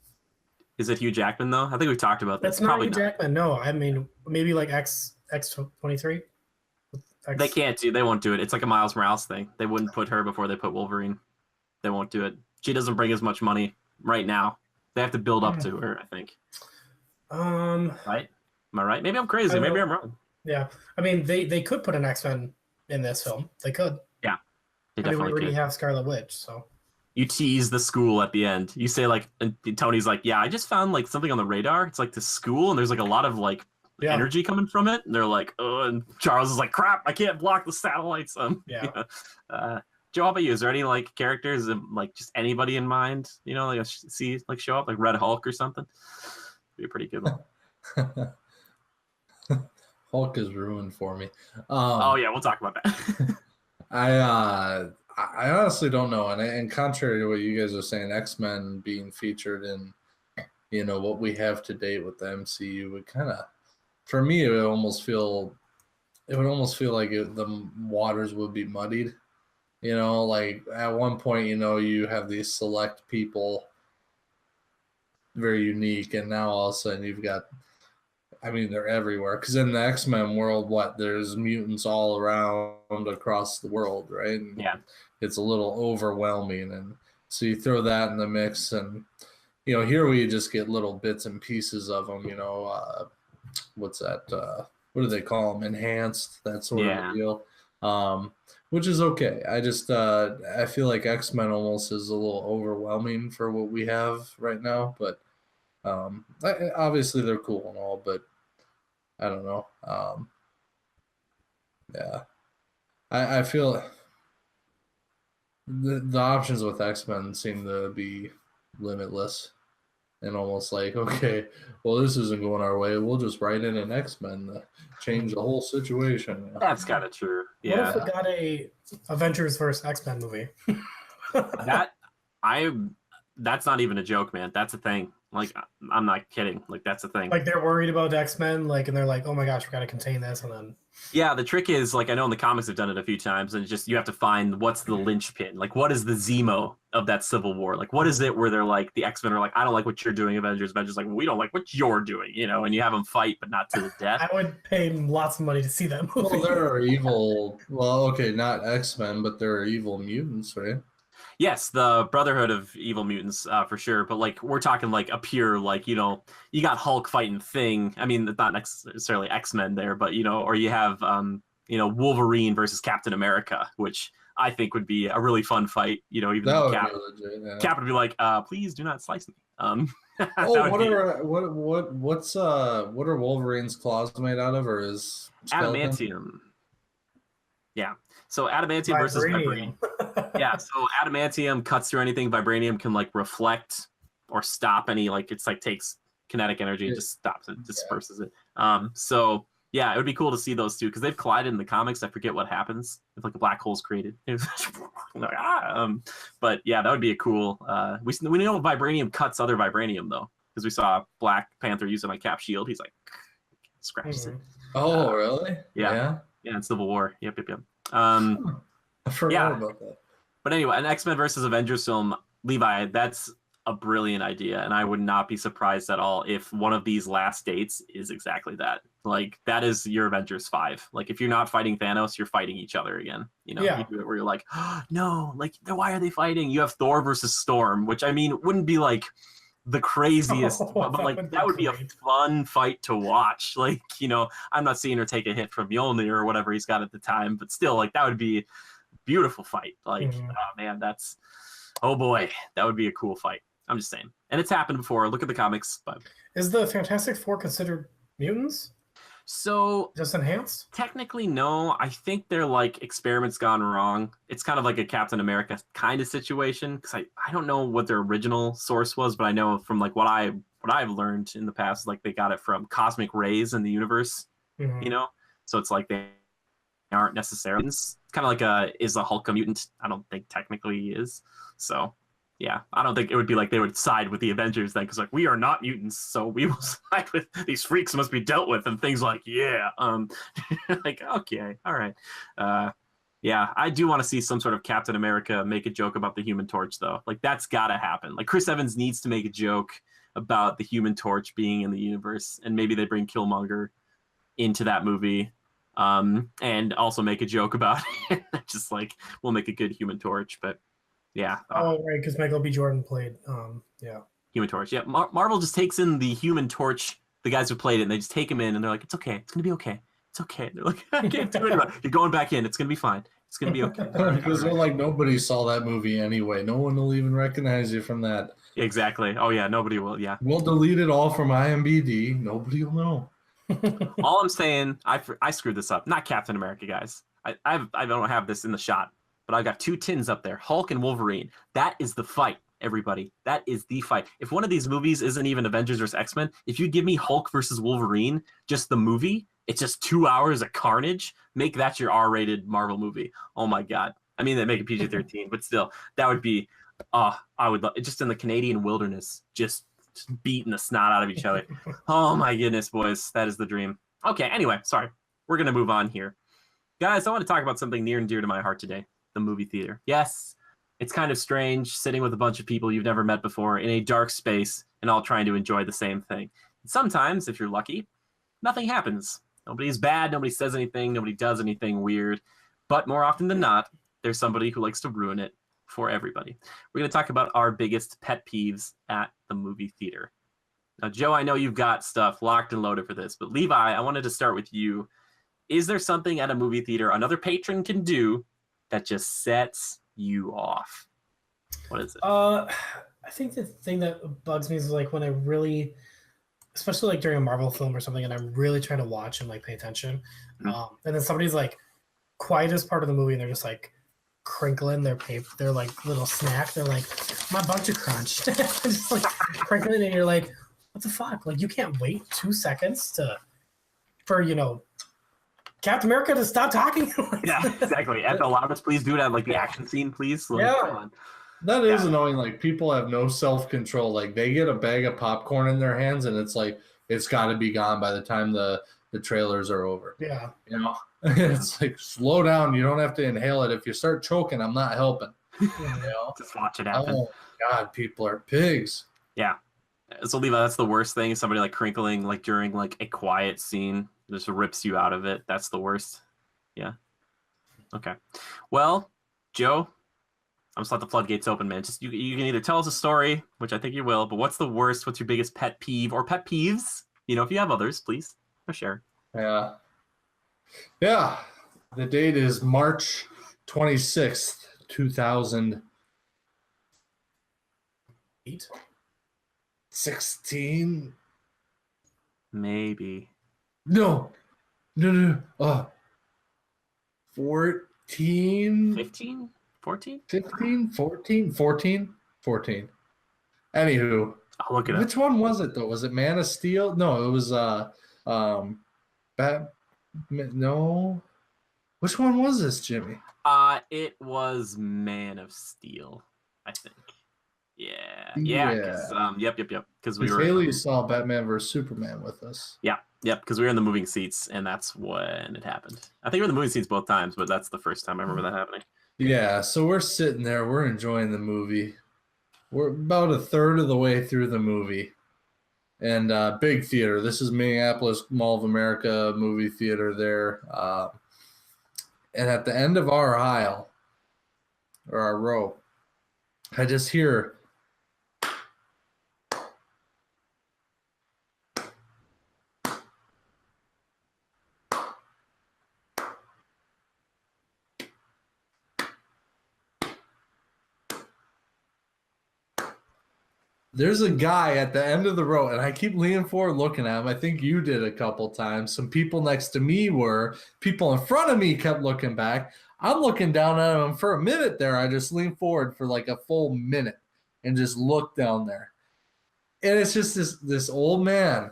Is it Hugh Jackman though? I think we talked about this. That's not Hugh Jackman. No, I mean maybe like X-23. They can't do. They won't do it. It's like a Miles Morales thing. They wouldn't put her before they put Wolverine. They won't do it. She doesn't bring as much money right now. They have to build up to her, I think. Right? Am I right? Maybe I'm crazy. Maybe I'm wrong. Yeah. I mean, they could put an X-Men in this film. They could. Yeah. They we definitely already could. have Scarlet Witch, so. You tease the school at the end. You say like, and Tony's like, yeah, I just found like something on the radar. It's like the school, and there's like a lot of like energy coming from it. And they're like, oh, and Charles is like, crap, I can't block the satellites. Yeah. Joe, how about you? Is there any like characters, like just anybody in mind? You know, like see like show up like Red Hulk or something. Be a pretty good one. Hulk is ruined for me. Oh yeah, we'll talk about that. I honestly don't know, and contrary to what you guys are saying, X-Men being featured in, what we have to date with the MCU would kind of, for me, it would almost feel like the waters would be muddied. Like at one point, you have these select people, very unique, and now all of a sudden you've got, I mean, they're everywhere. Because in the X-Men world, there's mutants all around across the world, right? And yeah. It's a little overwhelming. And so you throw that in the mix. And, here we just get little bits and pieces of them, what's that? What do they call them? Enhanced, that sort of deal. Which is okay. I just, I feel like X-Men almost is a little overwhelming for what we have right now. But obviously they're cool and all, but I don't know. Yeah, I feel the options with X-Men seem to be limitless and almost like, okay, well, this isn't going our way. We'll just write in an X-Men to change the whole situation. That's kind of true. Yeah. What if we got a Avengers vs. X-Men movie? That's not even a joke, man. That's a thing. Like, I'm not kidding. Like, that's a thing. Like, they're worried about X-Men, like, and they're like, oh my gosh, we got to contain this, and then. Yeah, the trick is, like, I know in the comics have done it a few times, and just you have to find what's the linchpin. Like, what is the Zemo of that Civil War? Like, what is it where they're like, the X-Men are like, I don't like what you're doing, Avengers. Avengers like, we don't like what you're doing, and you have them fight, but not to the death. I would pay lots of money to see that movie. Well, there are evil, not X-Men, but there are evil mutants, right? Yes, the Brotherhood of Evil Mutants, for sure. But like, we're talking like a pure, like, you got Hulk fighting Thing. I mean, not necessarily X-Men there, but or you have Wolverine versus Captain America, which I think would be a really fun fight. Even though Cap would be like, please do not slice me. What are Wolverine's claws made out of, or is adamantium? Yeah. So adamantium versus vibranium. Yeah. So adamantium cuts through anything. Vibranium can like reflect or stop any, like, it's like takes kinetic energy and just stops it, disperses it. So yeah, it would be cool to see those two because they've collided in the comics. I forget what happens if like a black hole's created. But yeah, that would be a cool. We know vibranium cuts other vibranium though, because we saw Black Panther use it on Cap shield. He's like scratches it. Oh, really? Yeah, in Civil War. Yep. I forgot about that. But anyway, an X-Men versus Avengers film, Levi, that's a brilliant idea, and I would not be surprised at all if one of these last dates is exactly that. Like, that is your Avengers 5. Like, if you're not fighting Thanos, you're fighting each other again. You do it where you're like, oh, no, like, why are they fighting? You have Thor versus Storm, which, I mean, wouldn't be like the craziest, but like that would be a fun fight to watch. Like, I'm not seeing her take a hit from Mjolnir or whatever he's got at the time, but still, like, that would be a beautiful fight. Like, oh man, oh boy, that would be a cool fight. I'm just saying. And it's happened before. Look at the comics. But is the Fantastic Four considered mutants? So Just enhanced? technically, no. I think they're like experiments gone wrong. It's kind of like a Captain America kind of situation because I don't know what their original source was, but I know from like what I've learned in the past, like they got it from cosmic rays in the universe, Mhm. you know. So it's like they aren't necessarily. It's kind of like is a Hulk a mutant? I don't think technically he is. So yeah, I don't think it would be like they would side with the Avengers then, because like we are not mutants, so we will side with these freaks must be dealt with and things like yeah, like okay, all right, yeah, I do want to see some sort of Captain America make a joke about the Human Torch though. Like that's gotta happen. Like Chris Evans needs to make a joke about the Human Torch being in the universe, and maybe they bring Killmonger into that movie. And also make a joke about it. Just like we'll make a good Human Torch, but yeah. Oh, right, because Michael B. Jordan played. Yeah. Human Torch. Yeah, Marvel just takes in the Human Torch, the guys who played it, and they just take him in, and they're like, "It's okay. It's gonna be okay. It's okay." They're like, "I can't do it. You're going back in. It's gonna be fine. It's gonna be okay." Because they're like, nobody saw that movie anyway. No one will even recognize you from that. Exactly. Oh yeah, nobody will. Yeah. We'll delete it all from IMDb. Nobody will know. All I'm saying, I screwed this up. Not Captain America, guys. I don't have this in the shot, but I've got two tins up there: Hulk and Wolverine. That is the fight, everybody. That is the fight. If one of these movies isn't even Avengers versus X-Men, if you give me Hulk versus Wolverine, just the movie, it's just 2 hours of carnage. Make that your R-rated Marvel movie. Oh my god. I mean, they make it PG-13, but still, that would be. I would love just in the Canadian wilderness, just beating the snot out of each other. Oh my goodness, boys, that is the dream. Okay, anyway, sorry. We're going to move on here. Guys, I want to talk about something near and dear to my heart today, the movie theater. Yes, it's kind of strange sitting with a bunch of people you've never met before in a dark space and all trying to enjoy the same thing. And sometimes, if you're lucky, nothing happens. Nobody's bad, nobody says anything, nobody does anything weird. But more often than not, there's somebody who likes to ruin it for everybody. We're going to talk about our biggest pet peeves at the movie theater. Now, Joe, I know you've got stuff locked and loaded for this, but Levi, I wanted to start with you. Is there something at a movie theater another patron can do that just sets you off? What is it? I think the thing that bugs me is like when I really, especially like during a Marvel film or something, and I'm really trying to watch and like pay attention, and then somebody's like quietest part of the movie, and they're just like crinkling their paper, their like little snack. They're like, my bunch of crunch, just like crinkling, and you're like, what the fuck? Like you can't wait 2 seconds for Captain America to stop talking. Yeah, exactly. A lot of us, please do it at like the action scene, please. Like, Yeah. come on. That is annoying. Like people have no self-control. Like they get a bag of popcorn in their hands and it's like it's got to be gone by the time the trailers are over. Yeah. You know, it's like slow down. You don't have to inhale it. If you start choking, I'm not helping. You know? Just watch it happen. Oh God, people are pigs. Yeah. So Levi, that's the worst thing. Is somebody like crinkling like during like a quiet scene just rips you out of it. That's the worst. Yeah. Okay. Well, Joe, I'm just let the floodgates open, man. Just you can either tell us a story, which I think you will, but what's the worst? What's your biggest pet peeve or pet peeves? You know, if you have others, please share. Yeah. Yeah. The date is March 26th, 2016. Maybe. No. 14. 15? 14? 15, 14, 14, 14. Anywho, I'll look it up. which one was it though? Was it Man of Steel? No, it was no. Which one was this, Jimmy? It was Man of Steel, I think. Yeah. Yep. Because we were Haley saw Batman vs Superman with us. Yep, because we were in the moving seats, and that's when it happened. I think we were in the moving seats both times, but that's the first time I remember that happening. Yeah, so we're sitting there, we're enjoying the movie. We're about a third of the way through the movie. And big theater. This is Minneapolis Mall of America movie theater there. And at the end of our aisle, or our row, I just hear There's a guy at the end of the row, and I keep leaning forward looking at him. I think you did a couple times. Some people next to me were. People in front of me kept looking back. I'm looking down at him for a minute there. I just leaned forward for like a full minute and just looked down there. And it's just this old man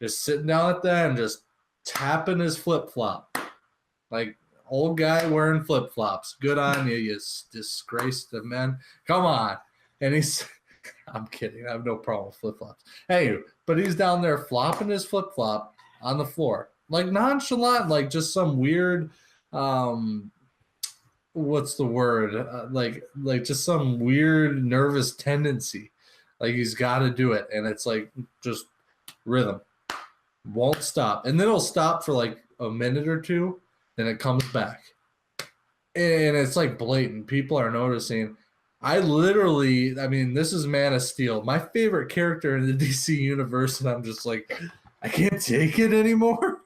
just sitting down at the end, just tapping his flip-flop. Like, old guy wearing flip-flops. Good on you, you disgraced man. Come on. And he's... I'm kidding. I have no problem with flip-flops. Hey, but he's down there flopping his flip-flop on the floor. Like nonchalant, like just some weird, what's the word? Like just some weird nervous tendency. Like he's got to do it. And it's like just rhythm. Won't stop. And then it'll stop for like a minute or two. Then it comes back. And it's like blatant. People are noticing. I mean, this is Man of Steel, my favorite character in the DC universe, and I'm just like, I can't take it anymore.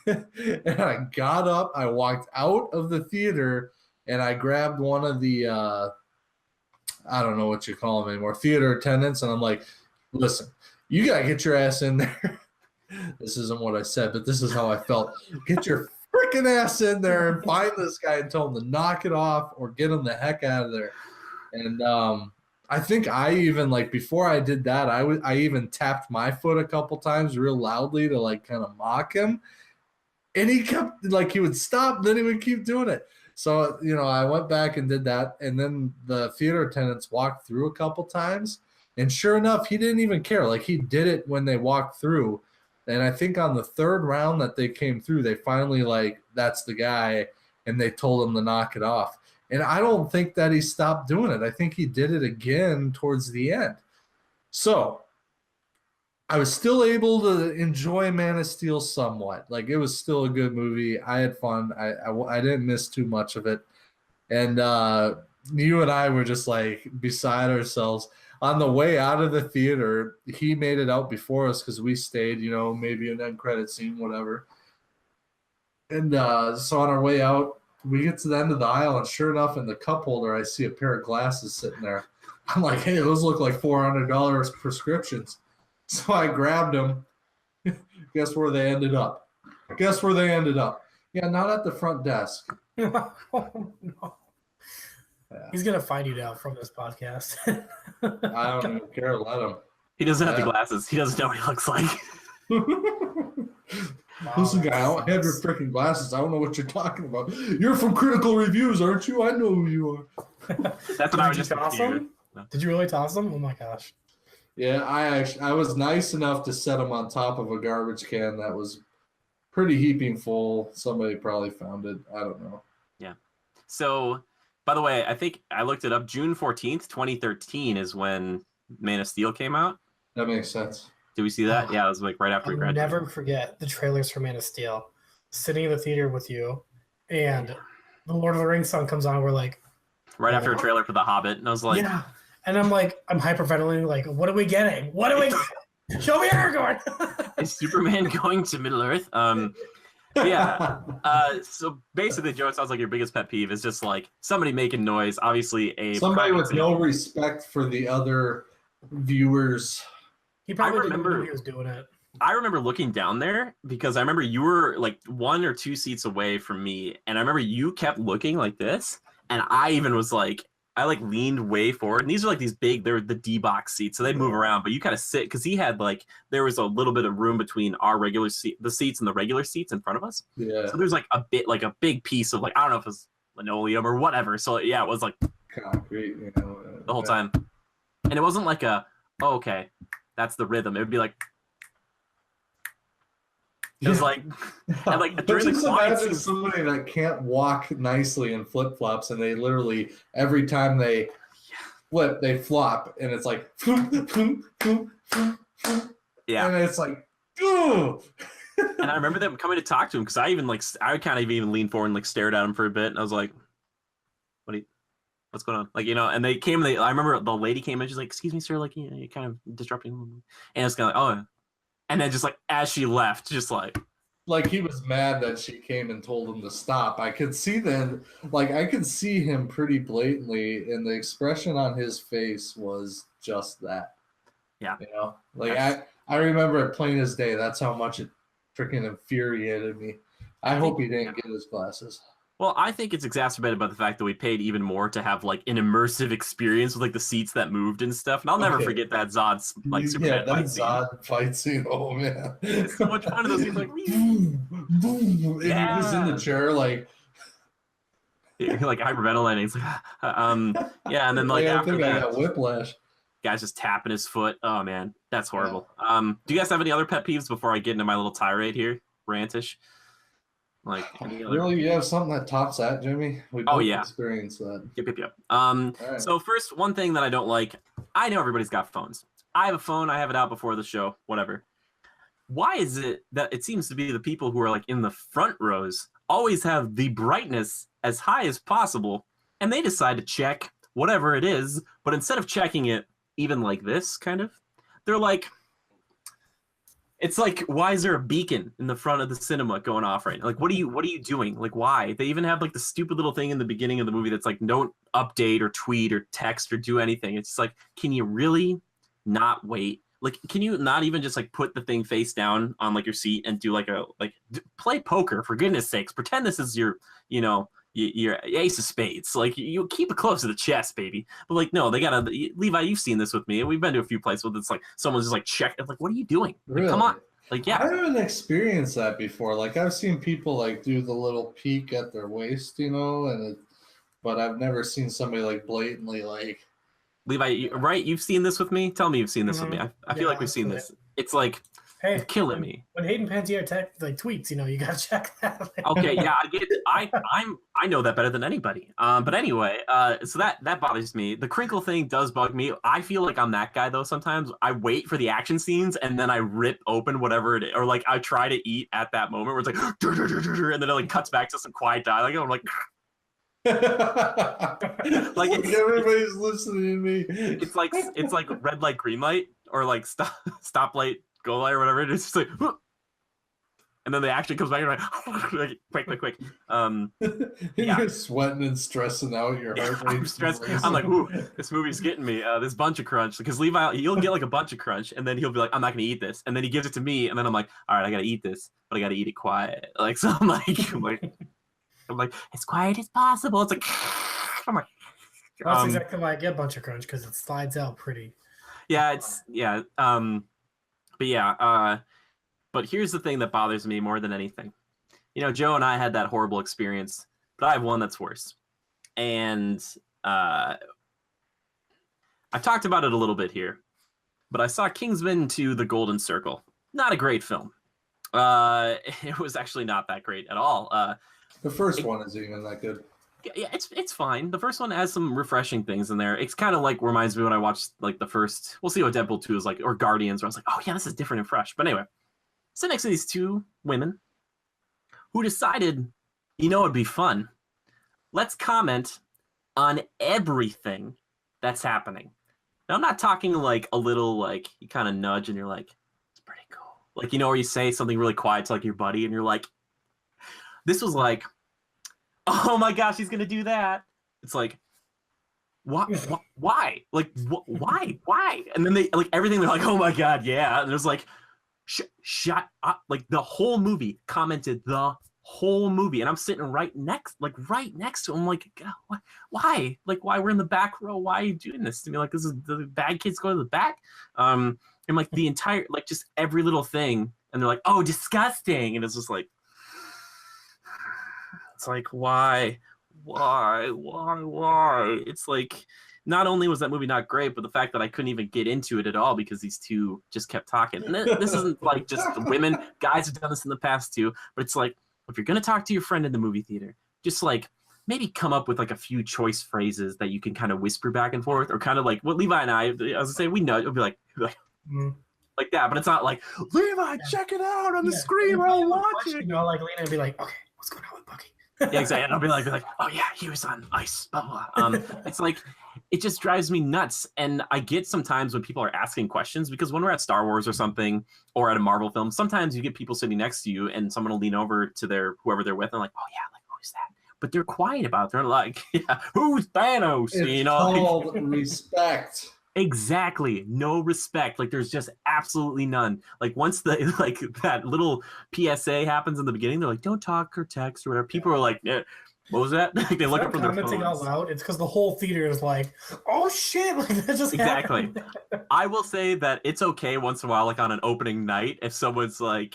And I got up, I walked out of the theater, and I grabbed one of the, I don't know what you call them anymore, theater attendants, and I'm like, listen, you got to get your ass in there. This isn't what I said, but this is how I felt. Get your freaking ass in there and find this guy and tell him to knock it off or get him the heck out of there. And I think I even, like, before I did that, I even tapped my foot a couple times real loudly to, like, kind of mock him. And he kept, like, he would stop, then he would keep doing it. So, you know, I went back and did that. And then the theater attendants walked through a couple times. And sure enough, he didn't even care. Like, he did it when they walked through. And I think on the third round that they came through, they finally, like, that's the guy. And they told him to knock it off. And I don't think that he stopped doing it. I think he did it again towards the end. So I was still able to enjoy Man of Steel somewhat. Like, it was still a good movie. I had fun. I didn't miss too much of it. And you and I were just, like, beside ourselves. On the way out of the theater, he made it out before us because we stayed, you know, maybe an end credit scene, whatever. And so on our way out, we get to the end of the aisle, and sure enough, in the cup holder, I see a pair of glasses sitting there. I'm like, hey, those look like $400 prescriptions. So I grabbed them. Guess where they ended up? Yeah, not at the front desk. Oh, no. Yeah. He's going to find you now from this podcast. I don't even care. Let him. He doesn't have the glasses. He doesn't know what he looks like. Wow, listen, guy, I don't have your freaking glasses. I don't know what you're talking about. You're from Critical Reviews, aren't you? I know who you are. That's what I was just toss them? No. Did you really toss them? Oh my gosh. Yeah, I was nice enough to set them on top of a garbage can that was pretty heaping full. Somebody probably found it. I don't know. Yeah. So, by the way, I think I looked it up. June 14th, 2013 is when Man of Steel came out. That makes sense. Did we see that? Yeah, it was like right after we graduated. I'll never forget the trailers for Man of Steel. Sitting in the theater with you, and the Lord of the Rings song comes on. We're like, right after a trailer for The Hobbit, and I was like, yeah. And I'm like, I'm hyperventilating. Like, what are we getting? What are we? Show me Aragorn. Is Superman going to Middle Earth? Yeah. So basically, Joe, it sounds like your biggest pet peeve is just like somebody making noise. Obviously, somebody with no respect for the other viewers. He probably didn't know he was doing it. I remember looking down there because I remember you were like 1 or 2 seats away from me, and I remember you kept looking like this, and I even was like, I like leaned way forward, and these are like these big, they're the D-box seats, so they move around, but you kind of sit because he had like there was a little bit of room between our regular seat, the seats, and the regular seats in front of us. Yeah. So there's like a bit, like a big piece of like I don't know if it was linoleum or whatever. So yeah, it was like concrete, you know, the whole time, and it wasn't like a okay. That's the rhythm. It would be like, it was like, and like during the quiet imagine somebody that can't walk nicely in flip flops, and they literally every time they flip, they flop, and it's like, yeah, and it's like, ooh. And I remember them coming to talk to him because I even like I kind of even leaned forward and like stared at him for a bit, and I was like, what's going on? Like, you know, and they came, I remember the lady came in, she's like, excuse me, sir, like, you know, you're kind of disrupting. And it's kind of like, oh. And then just like, as she left, just like he was mad that she came and told him to stop. I could see then, like, I could see him pretty blatantly, and the expression on his face was just that. Yeah. You know, like I remember it plain as day. That's how much it freaking infuriated me. I hope he didn't get his glasses. Well, I think it's exacerbated by the fact that we paid even more to have like an immersive experience with like the seats that moved and stuff. And I'll never forget that Zod's like Superman that fight Zod fight scene. Oh man, it's so much fun. Those scenes like boom, boom, and you're just in the chair like hyperventilating. It's like yeah, and then like I after think I that, got whiplash. guy's just tapping his foot. Oh man, that's horrible. Do you guys have any other pet peeves before I get into my little tirade here, rantish? Like really, you have something that tops that, Jimmy? We both experienced that. Yep. Right. So first, one thing that I don't like, I know everybody's got phones. I have a phone, I have it out before the show, whatever. Why is it that it seems to be the people who are like in the front rows always have the brightness as high as possible, and they decide to check whatever it is, but instead of checking it even like this, kind of, they're like, it's like, why is there a beacon in the front of the cinema going off right now? Like, what are you doing? Like, why? They even have like the stupid little thing in the beginning of the movie that's like, don't update or tweet or text or do anything. It's just like, can you really not wait? Like, can you not even just like put the thing face down on like your seat and do like play poker, for goodness sakes? Pretend this is your, your ace of spades. Like, you keep it close to the chest, baby. But like, no, they gotta. Levi, you've seen this with me. We've been to a few places where it's like someone's just like check. Like, what are you doing? Like, really? Come on. Like, yeah. I haven't experienced that before. Like, I've seen people like do the little peek at their waist, but I've never seen somebody like blatantly like. Levi, right? You've seen this with me. Tell me you've seen this with me. I feel like we've seen this. It's like, hey, killing me. When Hayden Pantier tweets, you gotta check that. Okay, yeah, I get it. I know that better than anybody. But anyway, so that bothers me. The crinkle thing does bug me. I feel like I'm that guy though. Sometimes I wait for the action scenes and then I rip open whatever it is, or like I try to eat at that moment where it's like, and then it like cuts back to some quiet dialogue. And I'm like. like everybody's listening to me. It's like red light, green light, or like stop light, go light, or whatever. It's just like, and then the action comes back and like quick. You're sweating and stressing out. Your heart rate. I'm stressed. I'm like, ooh, this movie's getting me. This bunch of crunch, because Levi, he'll get like a bunch of crunch, and then he'll be like, I'm not gonna eat this, and then he gives it to me, and then I'm like, all right, I gotta eat this, but I gotta eat it quiet. Like, so I'm like, as quiet as possible. It's like, I'm like, that's exactly why I get bunch of crunch, because it slides out pretty. Yeah, but here's the thing that bothers me more than anything. Joe and I had that horrible experience, but I have one that's worse. And I've talked about it a little bit here, but I saw Kingsman 2: The Golden Circle. Not a great film. It was actually not that great at all. The first one isn't even that good. Yeah, it's fine. The first one has some refreshing things in there. It's kind of like reminds me when I watched like the first. We'll see what Deadpool 2 is like, or Guardians, where I was like, oh yeah, this is different and fresh. But anyway, sit next to these two women who decided, it'd be fun. Let's comment on everything that's happening. Now, I'm not talking like a little like you kind of nudge and you're like, it's pretty cool. Like, where you say something really quiet to like your buddy and you're like. This was like, oh my gosh, he's gonna do that. It's like, what? Why? Like, why? And then they like everything. They're like, oh my god, yeah. And there's like, shut up. Like the whole movie commented the whole movie, and I'm sitting right next to him. I'm like, God, why? Like, why we're in the back row? Why are you doing this to me? Like, this is the bad kids go to the back. And like the entire, like just every little thing, and they're like, oh, disgusting, and it's just like. It's like, why? It's like, not only was that movie not great, but the fact that I couldn't even get into it at all because these two just kept talking. And this isn't like just the women. Guys have done this in the past too. But it's like, if you're going to talk to your friend in the movie theater, just like maybe come up with like a few choice phrases that you can kind of whisper back and forth, or kind of like what Levi and I was going to say, we know, it'll be like like that. But it's not like, Levi, check it out on the screen while I'm watching. Like Lena would be like, okay, what's going on with Bucky? Yeah, exactly. And I'll be like, oh yeah, he was on ice. Blah, blah. It's like, it just drives me nuts. And I get sometimes when people are asking questions, because when we're at Star Wars or something, or at a Marvel film, sometimes you get people sitting next to you and someone will lean over to whoever they're with and like, oh yeah, like who's that? But they're quiet about it. They're like, yeah, who's Thanos? It's called respect. Exactly. No respect. Like there's just absolutely none. Like once the like that little PSA happens in the beginning, they're like, don't talk or text or whatever. People are like, what was that? Like they look up from their commenting out phones. loud, it's because the whole theater is like, "Oh shit!" Like that just Exactly. happened. I will say that it's okay once in a while, like on an opening night, if someone's like,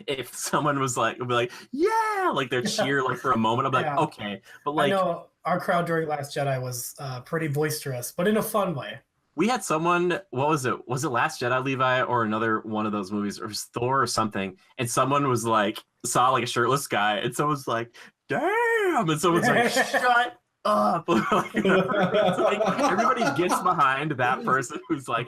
if someone was like, would be like, yeah, like they're cheer like for a moment. I'm like, Yeah. okay, but I like know our crowd during Last Jedi was pretty boisterous, but in a fun way. we had someone, what was it? Was it Last Jedi, Levi, or another one of those movies, or it was Thor or something? And someone was like, saw like a shirtless guy, and someone's like, damn, and someone's like, shut up. Like, it's like everybody gets behind that person who's like,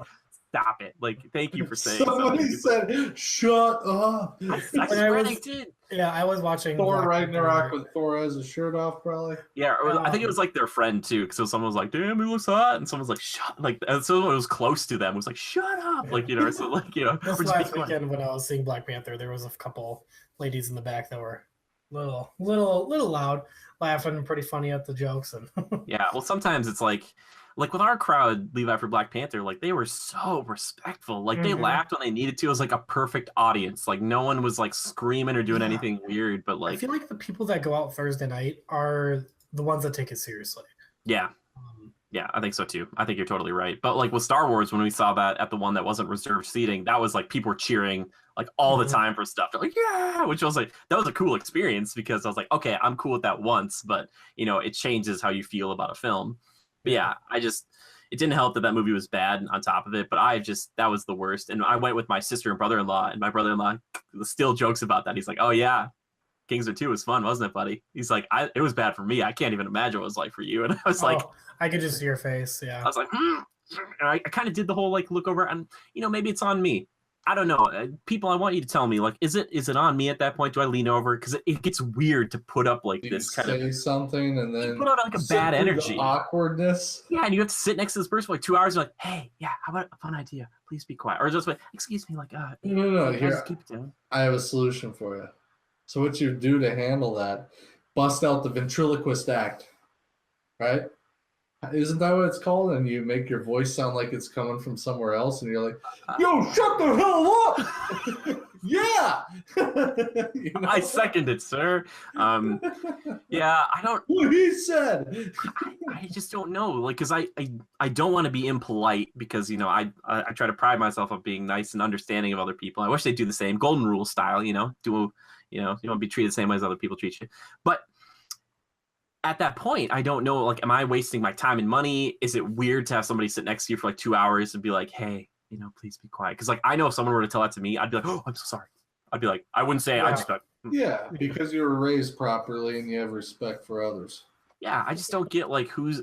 stop it. Like, thank you for saying Somebody something. said, "Shut up." I swear they did. Yeah, I was watching Thor Black Ragnarok Panther. with Thor has his shirt off, probably. Yeah, I think it was like their friend too. So someone was like, "Damn, he looks hot," and someone's like, "Shut!" Like, and someone who was close to them was like, "Shut up!" Like, you know, so like, you know, This we're just last being weekend when I was seeing Black Panther, there was a couple ladies in the back that were little loud, laughing, pretty funny at the jokes, and Yeah, well, sometimes it's like with our crowd, Levi for Black Panther, like they were so respectful. Like they Mhm. laughed when they needed to. It was like a perfect audience. Like no one was like screaming or doing Yeah. anything weird. But I like, feel like the people that go out Thursday night are the ones that take it seriously. yeah, yeah, I think so too. I think you're totally right. But like with Star Wars, when we saw that at the one that wasn't reserved seating, that was like people were cheering like all the Mhm. time for stuff. They're like, yeah, which was like that was a cool experience because I was like, okay, I'm cool with that once, but you know, it changes how you feel about a film. But yeah, it didn't help that that movie was bad on top of it, but that was the worst. And I went with my sister and brother-in-law, and my brother-in-law still jokes about that. He's like, oh yeah, Kingsman 2 was fun, wasn't it, buddy? He's like, it was bad for me. I can't even imagine what it was like for you. And I was like, I could just see your face. Yeah. I was like, And I kind of did the whole like look over, and you know, maybe it's on me. I don't know. People, I want you to tell me, like, is it on me at that point? Do I lean over? Because it gets weird to put up like You this kind of say something and then put out like a sit bad through energy. the awkwardness. Yeah, and you have to sit next to this person for like 2 hours. And like, hey, yeah, how about a fun idea? Please be quiet, or just like, excuse me, like, No. guys, Here, keep it down. I have a solution for you. So what you do to handle that? Bust out the ventriloquist act, right? Isn't that what it's called? And you make your voice sound like it's coming from somewhere else, and you're like, "Yo, shut the hell up!" Yeah, you know? I second it, sir. Yeah, I don't. What he said. I just don't know, like, because I don't want to be impolite because you know I try to pride myself on being nice and understanding of other people. I wish they'd do the same, golden rule style, you know, you want to be treated the same way as other people treat you, but. At that point, I don't know, like, am I wasting my time and money? Is it weird to have somebody sit next to you for like 2 hours and be like, hey, you know, please be quiet? Because like I know if someone were to tell that to me, I'd be like, oh, I'm so sorry. I'd be like, I wouldn't say, I just be like, Yeah, because you were raised properly and you have respect for others. yeah, I just don't get like who's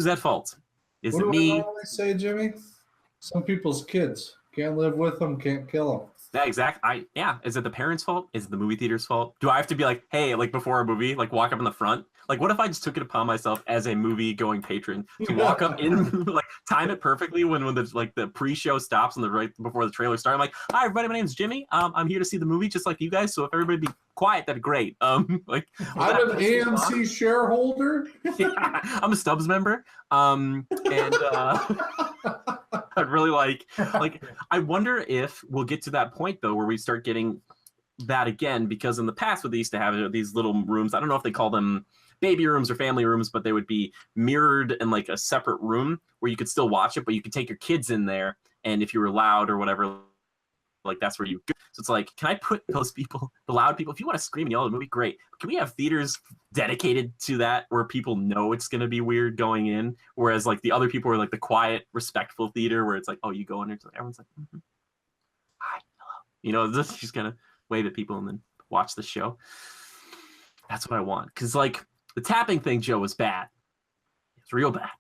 at fault. Is What it do me? I normally say, Jimmy? Some people's kids can't live with them, can't kill them. Yeah, is it the parents' fault? Is it the movie theater's fault? Do I have to be like, hey, like before a movie, like walk up in the front? Like, what if I just took it upon myself as a movie going patron to walk up in, like, time it perfectly when the pre-show stops and right before the trailer starts? I'm like, hi everybody, my name's Jimmy. I'm here to see the movie just like you guys. So if everybody be quiet, that'd be great. Like, I'm an AMC shareholder. Yeah, I'm a Stubbs member. And I'd really like I wonder if we'll get to that point though where we start getting that again, because in the past what they used to have these little rooms, I don't know if they call them baby rooms or family rooms, but they would be mirrored in like a separate room where you could still watch it, but you could take your kids in there, and if you were loud or whatever, like that's where you go. So it's like, can I put those people, the loud people, if you want to scream and yell at the movie, great. Can we have theaters dedicated to that where people know it's going to be weird going in, whereas like the other people are like the quiet, respectful theater where it's like, oh, you go in there, everyone's like, hi, hello, you know, just she's gonna wave at people and then watch the show. That's what I want, because like the tapping thing, Joe, was bad. It's real bad.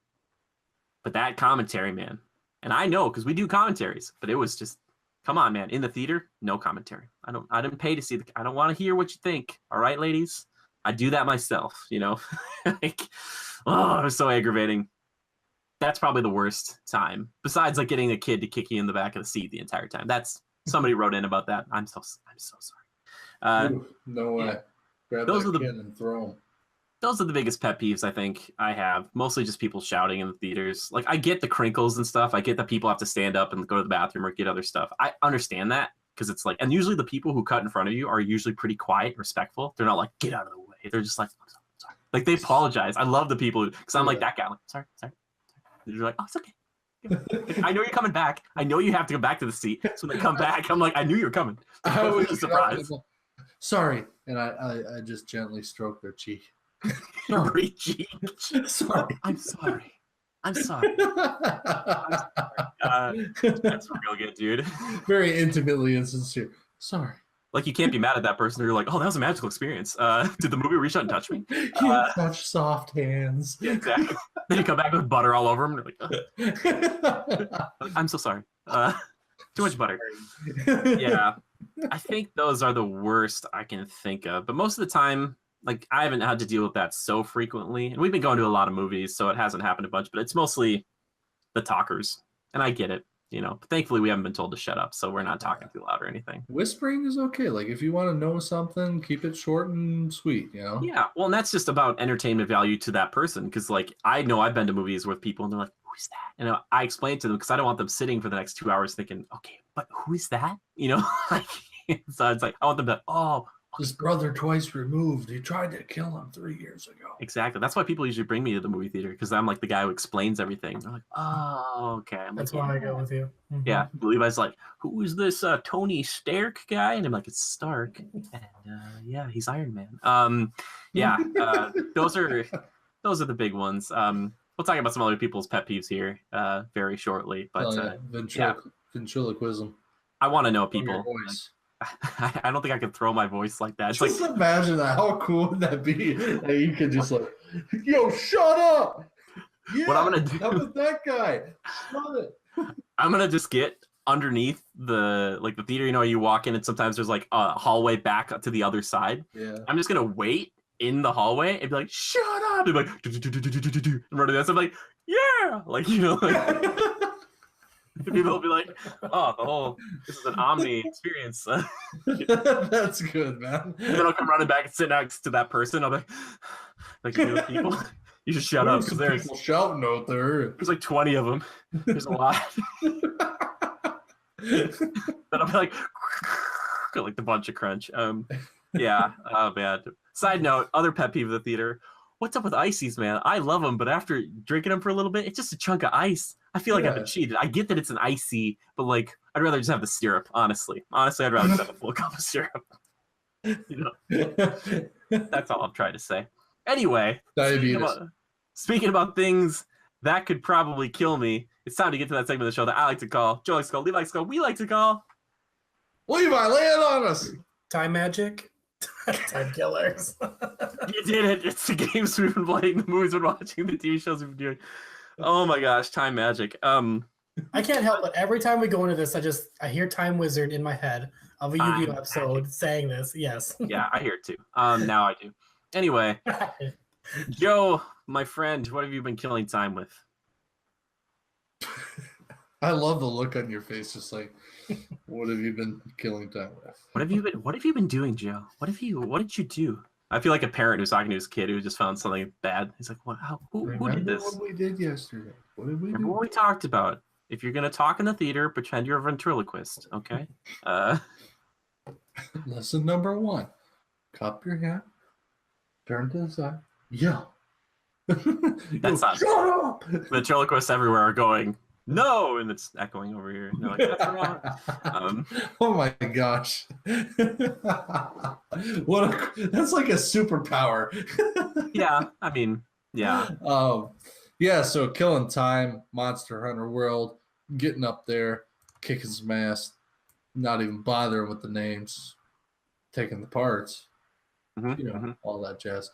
But that commentary, man, and I know because we do commentaries, but it was just, come on, man. In the theater, no commentary. I didn't pay to see I don't want to hear what you think. All right, ladies? I do that myself, you know? Like, oh, it was so aggravating. That's probably the worst time. Besides like getting a kid to kick you in the back of the seat the entire time. That's somebody wrote in about that. I'm so sorry. Ooh, no way. Yeah. Grab Those that are the kid and throw him. those are the biggest pet peeves I think I have. Mostly just people shouting in the theaters. Like, I get the crinkles and stuff. I get that people have to stand up and go to the bathroom or get other stuff. I understand that because it's like, and usually the people who cut in front of you are usually pretty quiet, respectful. They're not like, get out of the way. They're just like, I'm sorry. Like, they apologize. I love the people because I'm like that guy. Like, sorry. They're like, oh, it's okay. I know you're coming back. I know you have to go back to the seat. So when they come back, I'm like, I knew you were coming. I was just surprised. Sorry. And I just gently stroke their cheek. Sorry, cheek. Sorry. I'm sorry. That's real good, dude. Very intimately and sincere. Sorry. Like, you can't be mad at that person. You're like, oh, that was a magical experience. Did the movie reach out and touch me? Such soft hands. Yeah, exactly. Then you come back with butter all over them. And you're like, I'm so sorry. Too much butter. Yeah. I think those are the worst I can think of. But most of the time, like, I haven't had to deal with that so frequently. And we've been going to a lot of movies, so it hasn't happened a bunch. But it's mostly the talkers. And I get it. You know, but thankfully we haven't been told to shut up, so we're not talking too loud or anything. Whispering is okay. Like, if you want to know something, keep it short and sweet, you know? Yeah, well, and that's just about entertainment value to that person. Because, like, I know I've been to movies with people, and they're like, who's that? And I explain to them because I don't want them sitting for the next 2 hours thinking, okay, but who is that? You know? Like, so it's like, I want them to, oh, his brother twice removed. He tried to kill him 3 years ago. Exactly. That's why people usually bring me to the movie theater, because I'm like the guy who explains everything. They're like, oh, okay. I'm That's like, why I go with you. Mm-hmm. Yeah. Levi's like, who is this Tony Stark guy? And I'm like, it's Stark. And yeah, he's Iron Man. Yeah. Those are the big ones. We'll talk about some other people's pet peeves here very shortly. But ventriloquism. I want to know people. I don't think I could throw my voice like that. It's just like, imagine that. How cool would that be? That you could just like, yo, shut up. Yeah, what I'm gonna do? That was that guy. Shut it. I'm gonna just get underneath the theater. You know, you walk in and sometimes there's like a hallway back to the other side. Yeah. I'm just gonna wait in the hallway and be like, shut up. And be like, and running that. So I'm like, yeah, like, you know, like. People will be like, oh, this is an Omni experience. That's good, man. And then I'll come running back and sit next to that person. I'll be like, you know, people, you just shut up because there's people shouting out there. There's like 20 of them. There's a lot. Then I'll be like the bunch of crunch. Yeah, oh man. Side note, other pet peeve of the theater. What's up with ices, man? I love them, but after drinking them for a little bit, it's just a chunk of ice. I feel like I've been cheated. I get that it's an icy, but like, I'd rather just have the syrup, honestly. Honestly, I'd rather just have a full cup of syrup. You know? That's all I'm trying to say. Anyway, speaking about things that could probably kill me, it's time to get to that segment of the show that I like to call, Joe likes to call, Levi likes to call, we like to call... Levi, lay it on us! Time magic? Timekillers. You did it. It's the games we've been playing, the movies we've been watching, the TV shows we've been doing. Oh my gosh, time magic. I can't help it. Every time we go into this, I hear Time Wizard in my head of a Yu-Gi-Oh episode saying this. Yes. Yeah, I hear it too. Now I do. Anyway, Joe, my friend, what have you been killing time with? I love the look on your face, just like, what have you been killing time with? What have you been doing, Joe? What did you do? I feel like a parent who's talking to his kid who just found something bad. He's like, "What? Who did this?" What we did yesterday? What did we do? What we talked about? If you're gonna talk in the theater, pretend you're a ventriloquist, okay? Lesson number 1: cup your hand, turn to the side, yell. That's not. Shut up! Ventriloquists everywhere are going, no, and it's echoing over here. And they're like, that's wrong. Oh my gosh. That's like a superpower. Yeah, I mean, yeah. Yeah, so killing time, Monster Hunter World, getting up there, kicking some ass, not even bothering with the names, taking the parts, all that jazz.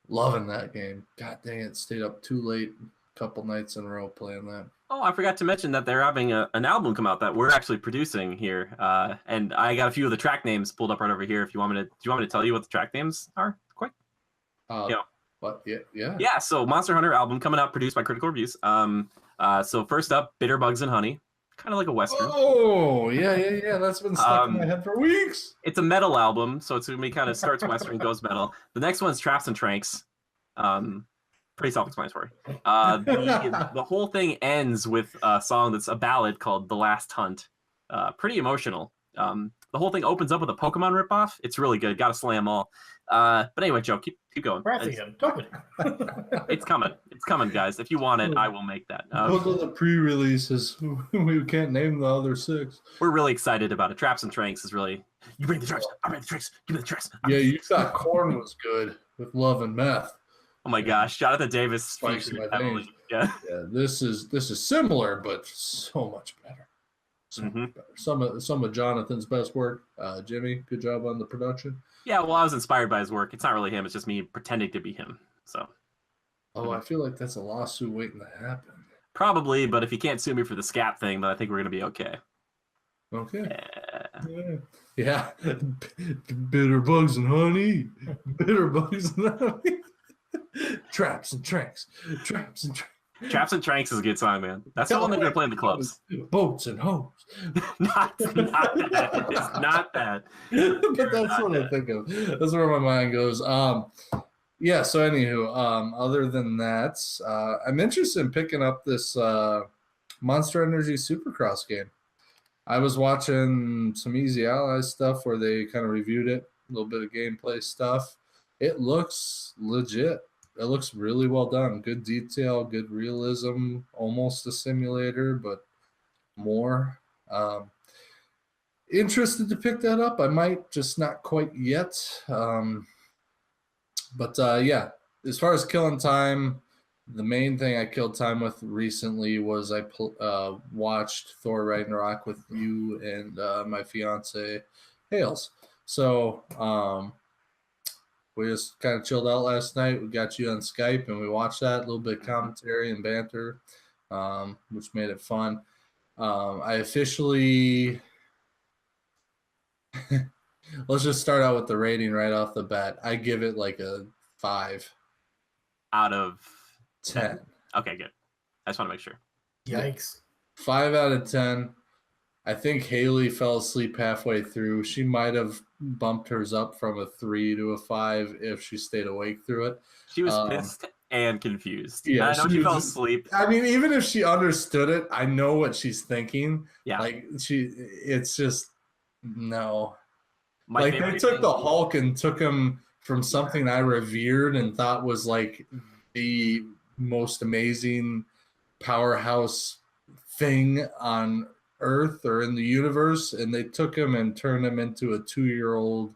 Loving that game. God dang it, stayed up too late. Couple nights in a row playing that. Oh, I forgot to mention that they're having an album come out that we're actually producing here, and I got a few of the track names pulled up right over here. If you want me to, do you want me to tell you what the track names are? Quick. What? Yeah. Yeah. So Monster Hunter album coming out, produced by Critical Reviews. So first up, Bitter Bugs and Honey, kind of like a western. Oh, yeah. That's been stuck in my head for weeks. It's a metal album, so it's gonna be kind of starts western, goes metal. The next one's Traps and Tranks. Pretty self-explanatory. The whole thing ends with a song that's a ballad called "The Last Hunt." Pretty emotional. The whole thing opens up with a Pokemon ripoff. It's really good. Got to slay them all. But anyway, Joe, keep going. It's coming. It's coming, guys. If you want it, I will make that. Those are the pre-releases. We can't name the other 6. We're really excited about it. Traps and Tranks is really. You bring the traps, I bring the tricks. Give me the tricks. Yeah, you thought Corn was good with Love and Meth. Oh my gosh, Jonathan Davis Spikes featured my heavily. veins. Yeah. This is similar, but so much better. Much better. Some of Jonathan's best work. Jimmy, good job on the production. Yeah, well, I was inspired by his work. It's not really him. It's just me pretending to be him. So. Oh, I feel like that's a lawsuit waiting to happen. Probably, but if you can't sue me for the scat thing, then I think we're gonna be okay. Okay. Yeah. Bitter bugs and honey. Bitter bugs and honey. Traps and Tranks. Traps and Tranks. Traps and Tranks is a good song, man. That's the one they're gonna play in the clubs. Boats and hoes. not that. It's not that. But that's what I think of. That's where my mind goes. Yeah, so anywho, other than that, I'm interested in picking up this Monster Energy Supercross game. I was watching some Easy Allies stuff where they kind of reviewed it, a little bit of gameplay stuff. It looks legit. It looks really well done. Good detail, good realism, almost a simulator, but more. Interested to pick that up. I might, just not quite yet. But yeah, as far as killing time, the main thing I killed time with recently was I watched Thor Ragnarok with you and my fiance Hales. So we just kind of chilled out last night. We got you on Skype and we watched that, a little bit of commentary and banter, which made it fun. I officially let's just start out with the rating right off the bat. I give it like a 5 out of 10. Okay, good. I just want to make sure. Yikes. 5 out of 10. I think Haley fell asleep halfway through. She might have bumped hers up from a 3 to a 5 if she stayed awake through it. She was pissed and confused. Yeah, I know she fell asleep. I mean, even if she understood it, I know what she's thinking. Yeah. Like it's just no. Like they took the Hulk and took him from something I revered and thought was like the most amazing powerhouse thing on Earth or in the universe, and they took him and turned him into a 2-year-old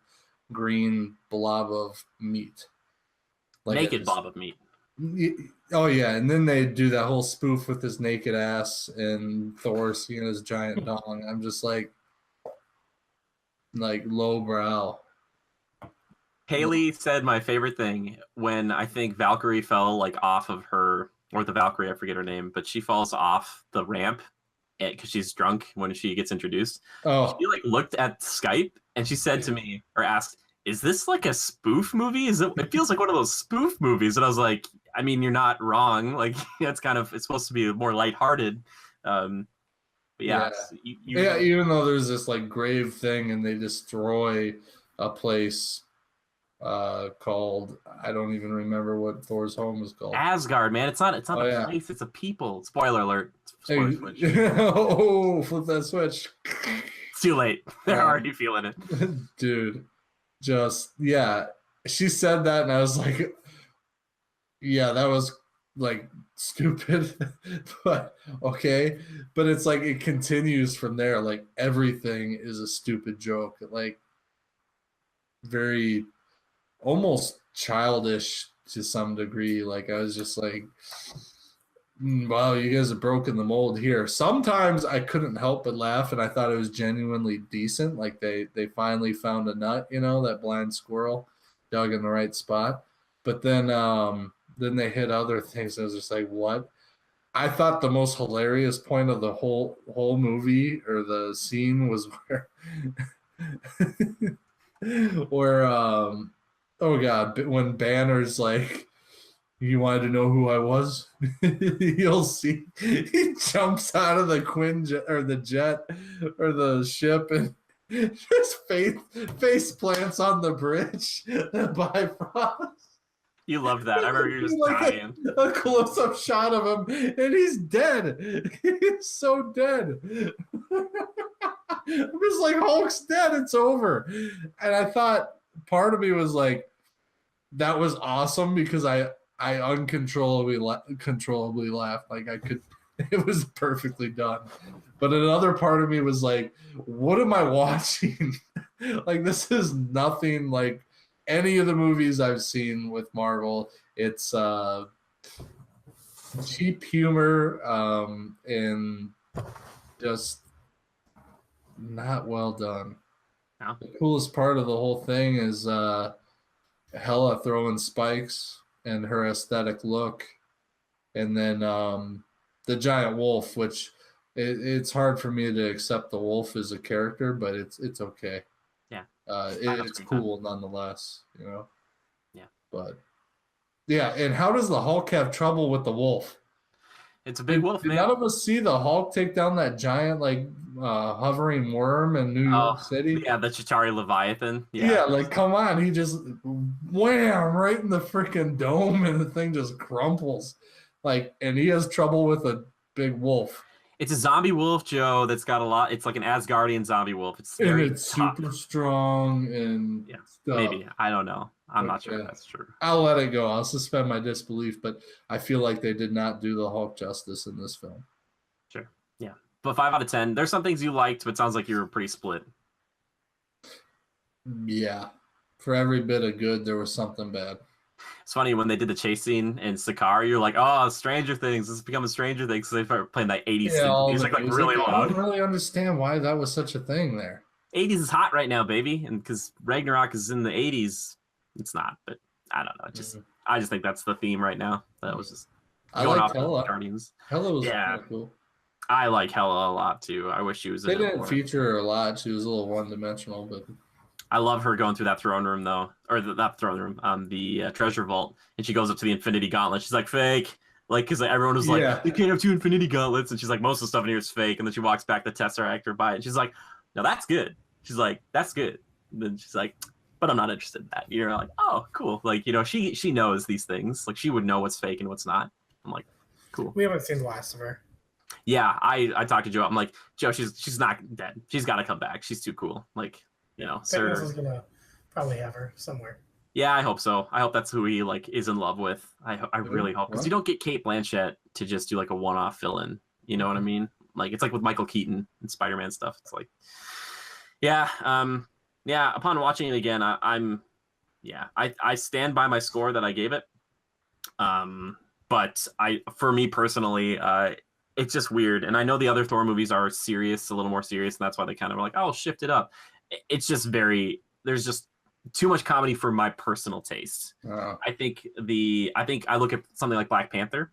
green blob of meat. Like naked blob of meat. Oh yeah, and then they do that whole spoof with his naked ass and Thor seeing his giant dong. I'm just like lowbrow. Haley said my favorite thing when I think Valkyrie fell like off of her, or the Valkyrie, I forget her name, but she falls off the ramp because she's drunk when she gets introduced. Oh, she like looked at Skype and she said to me, or asked, "Is this like a spoof movie? It feels like one of those spoof movies?" And I was like, I mean, you're not wrong. Like it's supposed to be more lighthearted. But yeah. Yeah, even though there's this like grave thing and they destroy a place called, I don't even remember what Thor's home is called. Asgard, man. It's not a place, it's a people. Spoiler alert. Switch. Oh, flip that switch. It's too late. They're already feeling it. Dude, she said that and I was like, yeah, that was like stupid, but okay. But it's like it continues from there. Like everything is a stupid joke. Like very almost childish to some degree. Like I was just like, wow, you guys have broken the mold here. Sometimes I couldn't help but laugh and I thought it was genuinely decent. Like they finally found a nut, that blind squirrel dug in the right spot. But then they hit other things. I was just like, what? I thought the most hilarious point of the whole movie or the scene was where oh god, when Banner's like, You wanted to know who I was? You'll see. He jumps out of the the jet or the ship and just face plants on the bridge. The Bifrost. You loved that. I remember you just Like dying. a close-up shot of him, and he's dead. He's so dead. I'm just like, Hulk's dead. It's over. And I thought part of me was like, that was awesome because I uncontrollably controllably laughed. Like I could, it was perfectly done. But another part of me was like, what am I watching? Like this is nothing like any of the movies I've seen with Marvel. It's cheap humor and just not well done. No. The coolest part of the whole thing is Hela throwing spikes and her aesthetic look, and then the giant wolf, which it's hard for me to accept the wolf as a character, but it's okay. Yeah, it's cool nonetheless, you know. Yeah, but yeah, and how does the Hulk have trouble with the wolf? It's a big wolf, man. None of us see the Hulk take down that giant like hovering worm in New York City. Yeah, the Chitauri Leviathan. Yeah, like come on, he just wham right in the freaking dome, and the thing just crumples. Like, and he has trouble with a big wolf. It's a zombie wolf, Joe. That's got a lot. It's like an Asgardian zombie wolf. It's very and it's tough. super strong and stuff. Maybe I don't know. I'm not sure if that's true. I'll let it go. I'll suspend my disbelief, but I feel like they did not do the Hulk justice in this film. Sure. Yeah. But 5 out of 10. There's some things you liked, but it sounds like you were pretty split. Yeah. For every bit of good, there was something bad. It's funny when they did the chase scene in Sakaar, you're like, oh, Stranger Things. This is becoming Stranger Things. So they started playing that 80s music like really loud. I don't really understand why that was such a thing there. 80s is hot right now, baby. And because Ragnarok is in the 80s, it's not. But I don't know. I just think that's the theme right now. That was just going off of Guardians. Hela was kind of cool. I like Hela a lot too. I wish she was. They didn't feature her a lot. She was a little one-dimensional, but I love her going through that throne room though, or that throne room, the treasure vault, and she goes up to the Infinity Gauntlet. She's like fake, like because everyone was like, you can't have 2 Infinity Gauntlets, and she's like, most of the stuff in here is fake, and then she walks back the Tesseract or by it, and she's like, no, that's good. She's like, that's good. And then she's like, but I'm not interested in that. You're like, oh, cool. Like, you know, she knows these things. Like, she would know what's fake and what's not. I'm like, cool. We haven't seen the last of her. Yeah, I talked to Joe. I'm like, Joe, she's not dead. She's got to come back. She's too cool. Like, you know, Thanos is gonna probably have her somewhere. Yeah, I hope so. I hope that's who he like is in love with. I really hope, because you don't get Kate Blanchett to just do like a one-off fill-in. You know what I mean? Like, it's like with Michael Keaton and Spider-Man stuff. It's like, yeah. Upon watching it again, I stand by my score that I gave it. But for me personally, it's just weird. And I know the other Thor movies are serious, a little more serious, and that's why they kind of are like, oh, shift it up. It's just there's just too much comedy for my personal taste. I think I look at something like Black Panther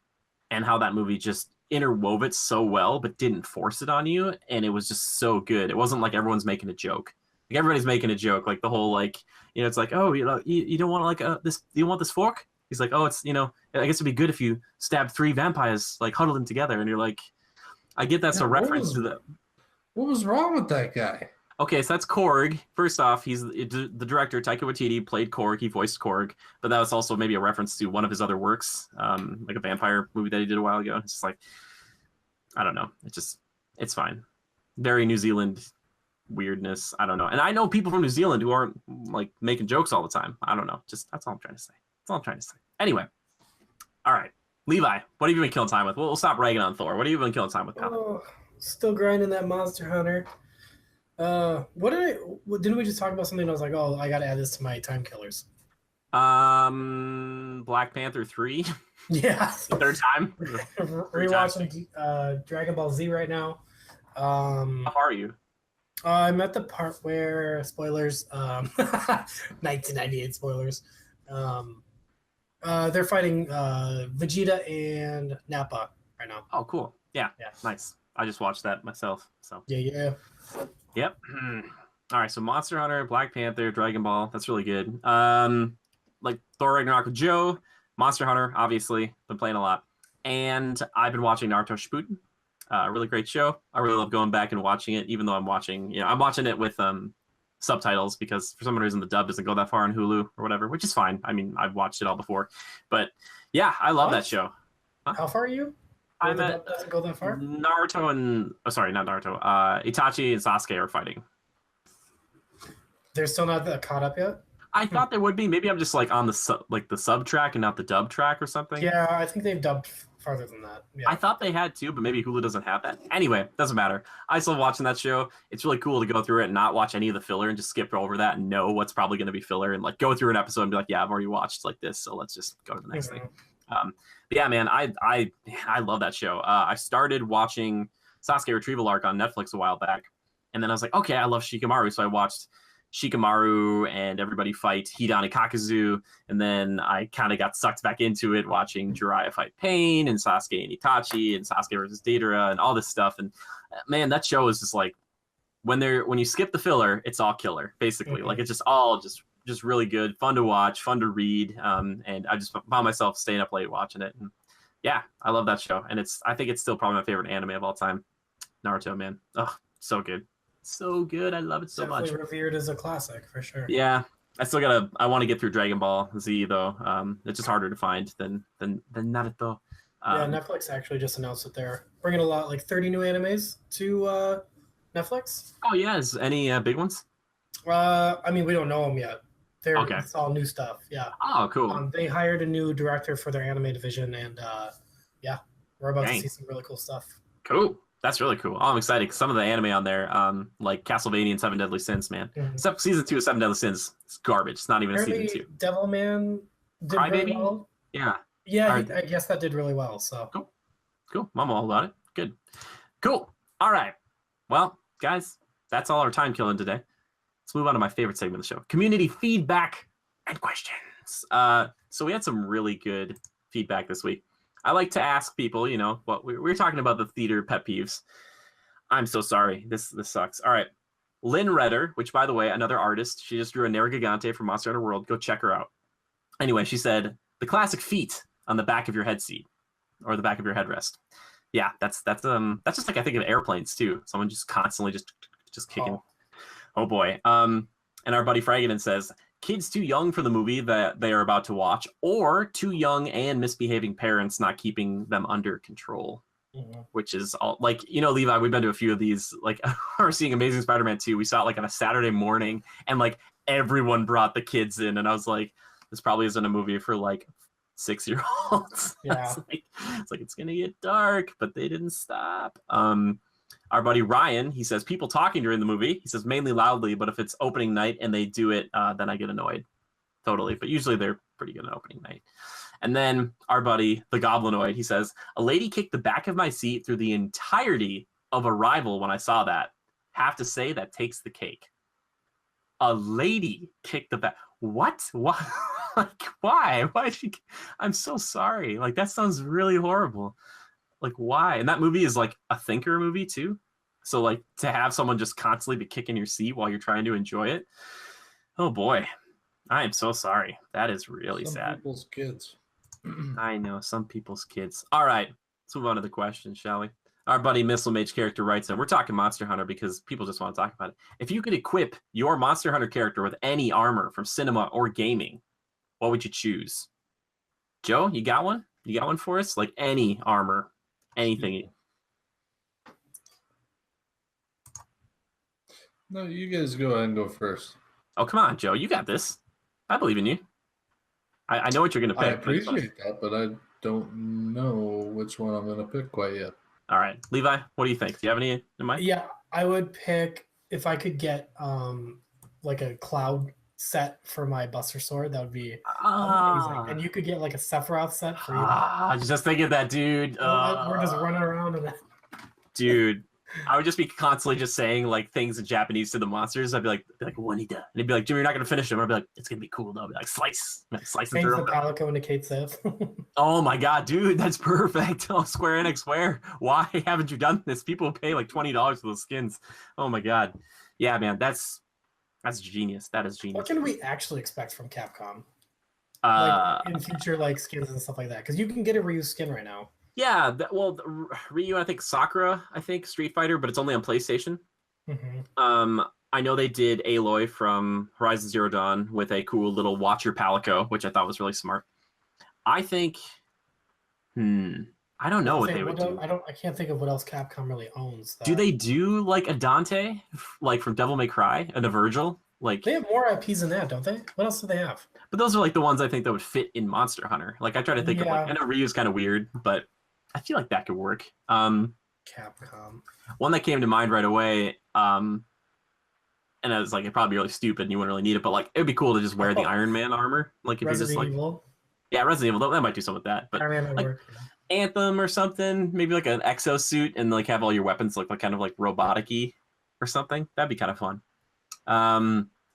and how that movie just interwove it so well, but didn't force it on you. And it was just so good. It wasn't like everyone's making a joke. Like everybody's making a joke. Like the whole, like, you know, it's like, oh, you know, you don't want like this, you want this fork? He's like, oh, it's, you know, I guess it'd be good if you stab 3 vampires, like huddled in together. And you're like, I get that's a reference to that. What was wrong with that guy? Okay, so that's Korg. First off, he's the director, Taika Waititi, played Korg. He voiced Korg, but that was also maybe a reference to one of his other works, like a vampire movie that he did a while ago. It's just like, I don't know. It's fine. Very New Zealand weirdness. I don't know. And I know people from New Zealand who aren't like making jokes all the time. I don't know. Just that's all I'm trying to say. That's all I'm trying to say. Anyway, all right, Levi, what have you been killing time with? We'll stop ragging on Thor. What have you been killing time with, pal? Oh, still grinding that Monster Hunter. Didn't we just talk about something? I was like, oh, I gotta add this to my Timekillers. Black Panther 3. Yeah, third time. Rewatching Dragon Ball Z right now. How are you? I'm at the part where spoilers. 1998 spoilers. They're fighting Vegeta and Nappa right now. Oh, cool. Yeah. Nice. I just watched that myself. So yeah. Yep. All right. So Monster Hunter, Black Panther, Dragon Ball. That's really good. Like Thor Ragnarok with Joe. Monster Hunter, obviously, been playing a lot. And I've been watching Naruto Shippuden. Really great show. I really love going back and watching it, even though I'm watching it with subtitles because for some reason the dub doesn't go that far on Hulu or whatever, which is fine. I mean, I've watched it all before. But yeah, I love that show. Huh? How far are you? I'm the at dub doesn't go that far? Naruto and not Naruto. Itachi and Sasuke are fighting. They're still not caught up yet? I thought there would be. Maybe I'm just like on the sub track and not the dub track or something. Yeah, I think they've dubbed farther than that. Yeah. I thought they had too, but maybe Hulu doesn't have that. Anyway, doesn't matter. I still watching that show. It's really cool to go through it and not watch any of the filler and just skip over that and know what's probably going to be filler and like go through an episode and be like, yeah, I've already watched like this, so let's just go to the next thing. But yeah, man, I love that show. I started watching Sasuke Retrieval Arc on Netflix a while back, and then I was like, okay, I love Shikamaru, so I watched Shikamaru and everybody fight Hidan and Kakuzu, and then I kind of got sucked back into it watching Jiraiya fight Pain and Sasuke and Itachi and Sasuke versus Deidara and all this stuff. And man, that show is just like when you skip the filler, it's all killer basically. Like it's just all just really good, fun to watch, fun to read, and I just found myself staying up late watching it. And yeah, I love that show, and I think it's still probably my favorite anime of all time. Naruto, man, oh, so good. So good. I love it so much. Definitely revered as a classic for sure. Yeah. I want to get through Dragon Ball Z though. It's just harder to find than Naruto. Yeah, Netflix actually just announced that they're bringing a lot, like 30 new animes to Netflix. Oh yeah, is any big ones? I mean, we don't know them yet. Okay. It's all new stuff. Yeah. Oh, cool. They hired a new director for their anime division, and yeah, we're about to see some really cool stuff. Cool. That's really cool. Oh, I'm excited because some of the anime on there, like Castlevania and Seven Deadly Sins, man. Except season 2 of Seven Deadly Sins, it's garbage. It's not even Apparently, season 2. Devilman did really well. Yeah. Yeah, I guess that did really well. So cool. I'm all about it. Good. Cool. All right. Well, guys, that's all our time killing today. Let's move on to my favorite segment of the show: community feedback and questions. So we had some really good feedback this week. I like to ask people, what we're talking about, the theater pet peeves. I'm so sorry. This sucks. All right. Lynn Redder, which, by the way, another artist. She just drew a Nergigante from Monster Hunter World. Go check her out. Anyway, she said, the classic feet on the back of your head seat or the back of your headrest. Yeah, that's just like I think of airplanes, too. Someone just constantly just kicking. Oh boy. And our buddy Fraggin says, kids too young for the movie that they are about to watch, or too young and misbehaving parents not keeping them under control, which is all like, Levi, we've been to a few of these, like we're seeing Amazing Spider-Man 2. We saw it like on a Saturday morning and like everyone brought the kids in. And I was like, this probably isn't a movie for like 6-year-olds. Yeah. it's like, it's going to get dark, but they didn't stop. Our buddy Ryan, he says, people talking during the movie. He says mainly loudly, but if it's opening night and they do it, then I get annoyed. Totally. But usually they're pretty good at opening night. And then our buddy, the Goblinoid, he says, a lady kicked the back of my seat through the entirety of Arrival when I saw that. Have to say that takes the cake. A lady kicked the back. What? Why? Like, why? Why is she? I'm so sorry. Like, that sounds really horrible. Like, why? And that movie is like a thinker movie too. So like to have someone just constantly be kicking your seat while you're trying to enjoy it. Oh boy. I am so sorry. That is really sad. Some people's kids. I know, some people's kids. All right. Let's move on to the question, shall we? Our buddy Missile Mage character writes in. We're talking Monster Hunter because people just want to talk about it. If you could equip your Monster Hunter character with any armor from cinema or gaming, what would you choose? Joe, you got one? You got one for us? Like any armor. Anything. No, you guys go ahead and go first. Oh, come on, Joe. You got this. I believe in you. I know what you're going to pick. I appreciate that, but I don't know which one I'm going to pick quite yet. All right. Levi, what do you think? Do you have any in mind? Yeah, I would pick, if I could get like a cloud set for my Buster Sword, that would be amazing. And you could get like a Sephiroth set for you. I was just thinking that, dude. We're just running around in that. Dude, I would just be constantly just saying like things in Japanese to the monsters. I'd be like Wanida. And he'd be like, Jimmy, you're not gonna finish him. I'd be like, it's gonna be cool though. I'd be like, slice and through. The Palico into Kate Sith. Oh my god, dude, that's perfect. Oh, Square Enix, why haven't you done this? People pay like $20 for those skins. Oh my god. Yeah, man, that's genius. That is genius. What can we actually expect from Capcom? Like in future like skins and stuff like that, because you can get a Ryu skin right now. Yeah, Ryu, I think Sakura, I think Street Fighter, but it's only on PlayStation. I know they did Aloy from Horizon Zero Dawn with a cool little Watcher Palico, which I thought was really smart. I think, I don't know what they would do. I can't think of what else Capcom really owns. Do they do like a Dante, like from Devil May Cry, and a Virgil? Like they have more IPs than that, don't they? What else do they have? But those are like the ones I think that would fit in Monster Hunter. Like I try to think of like, I know Ryu's kind of weird, but I feel like that could work. Capcom. One that came to mind right away, and I was like, it'd probably be really stupid and you wouldn't really need it, but like it'd be cool to just wear the Iron Man armor. Like if you just like Evil. Yeah, Resident Evil, that might do something with that. But Iron Man like, work. Anthem or something, maybe like an exosuit and like have all your weapons look like kind of like robotic-y or something. That'd be kind of fun.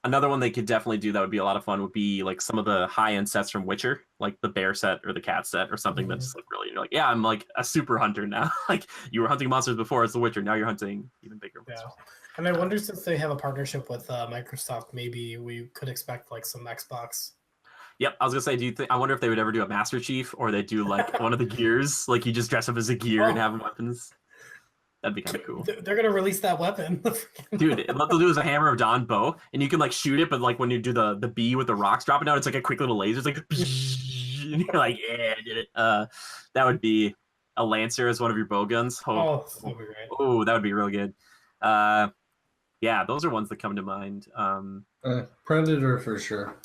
Another one they could definitely do that would be a lot of fun would be like some of the high-end sets from Witcher, like the bear set or the cat set or something that's like really, you're like, yeah, I'm like a super hunter now. Like you were hunting monsters before as the Witcher, now you're hunting even bigger monsters. Yeah. And I wonder, since they have a partnership with Microsoft, maybe we could expect like some Xbox. Yep, I was gonna say, I wonder if they would ever do a Master Chief or they do like one of the gears, like you just dress up as a gear and have weapons. That'd be kind of cool. They're gonna release that weapon, dude. What they'll do is a Hammer of Dawn bow, and you can like shoot it, but like when you do the bee with the rocks dropping down, it's like a quick little laser. It's like, and you're like, yeah, I did it. That would be a Lancer as one of your bow guns. Oh, that would be great. Oh, that would be real good. Yeah, those are ones that come to mind. Predator for sure.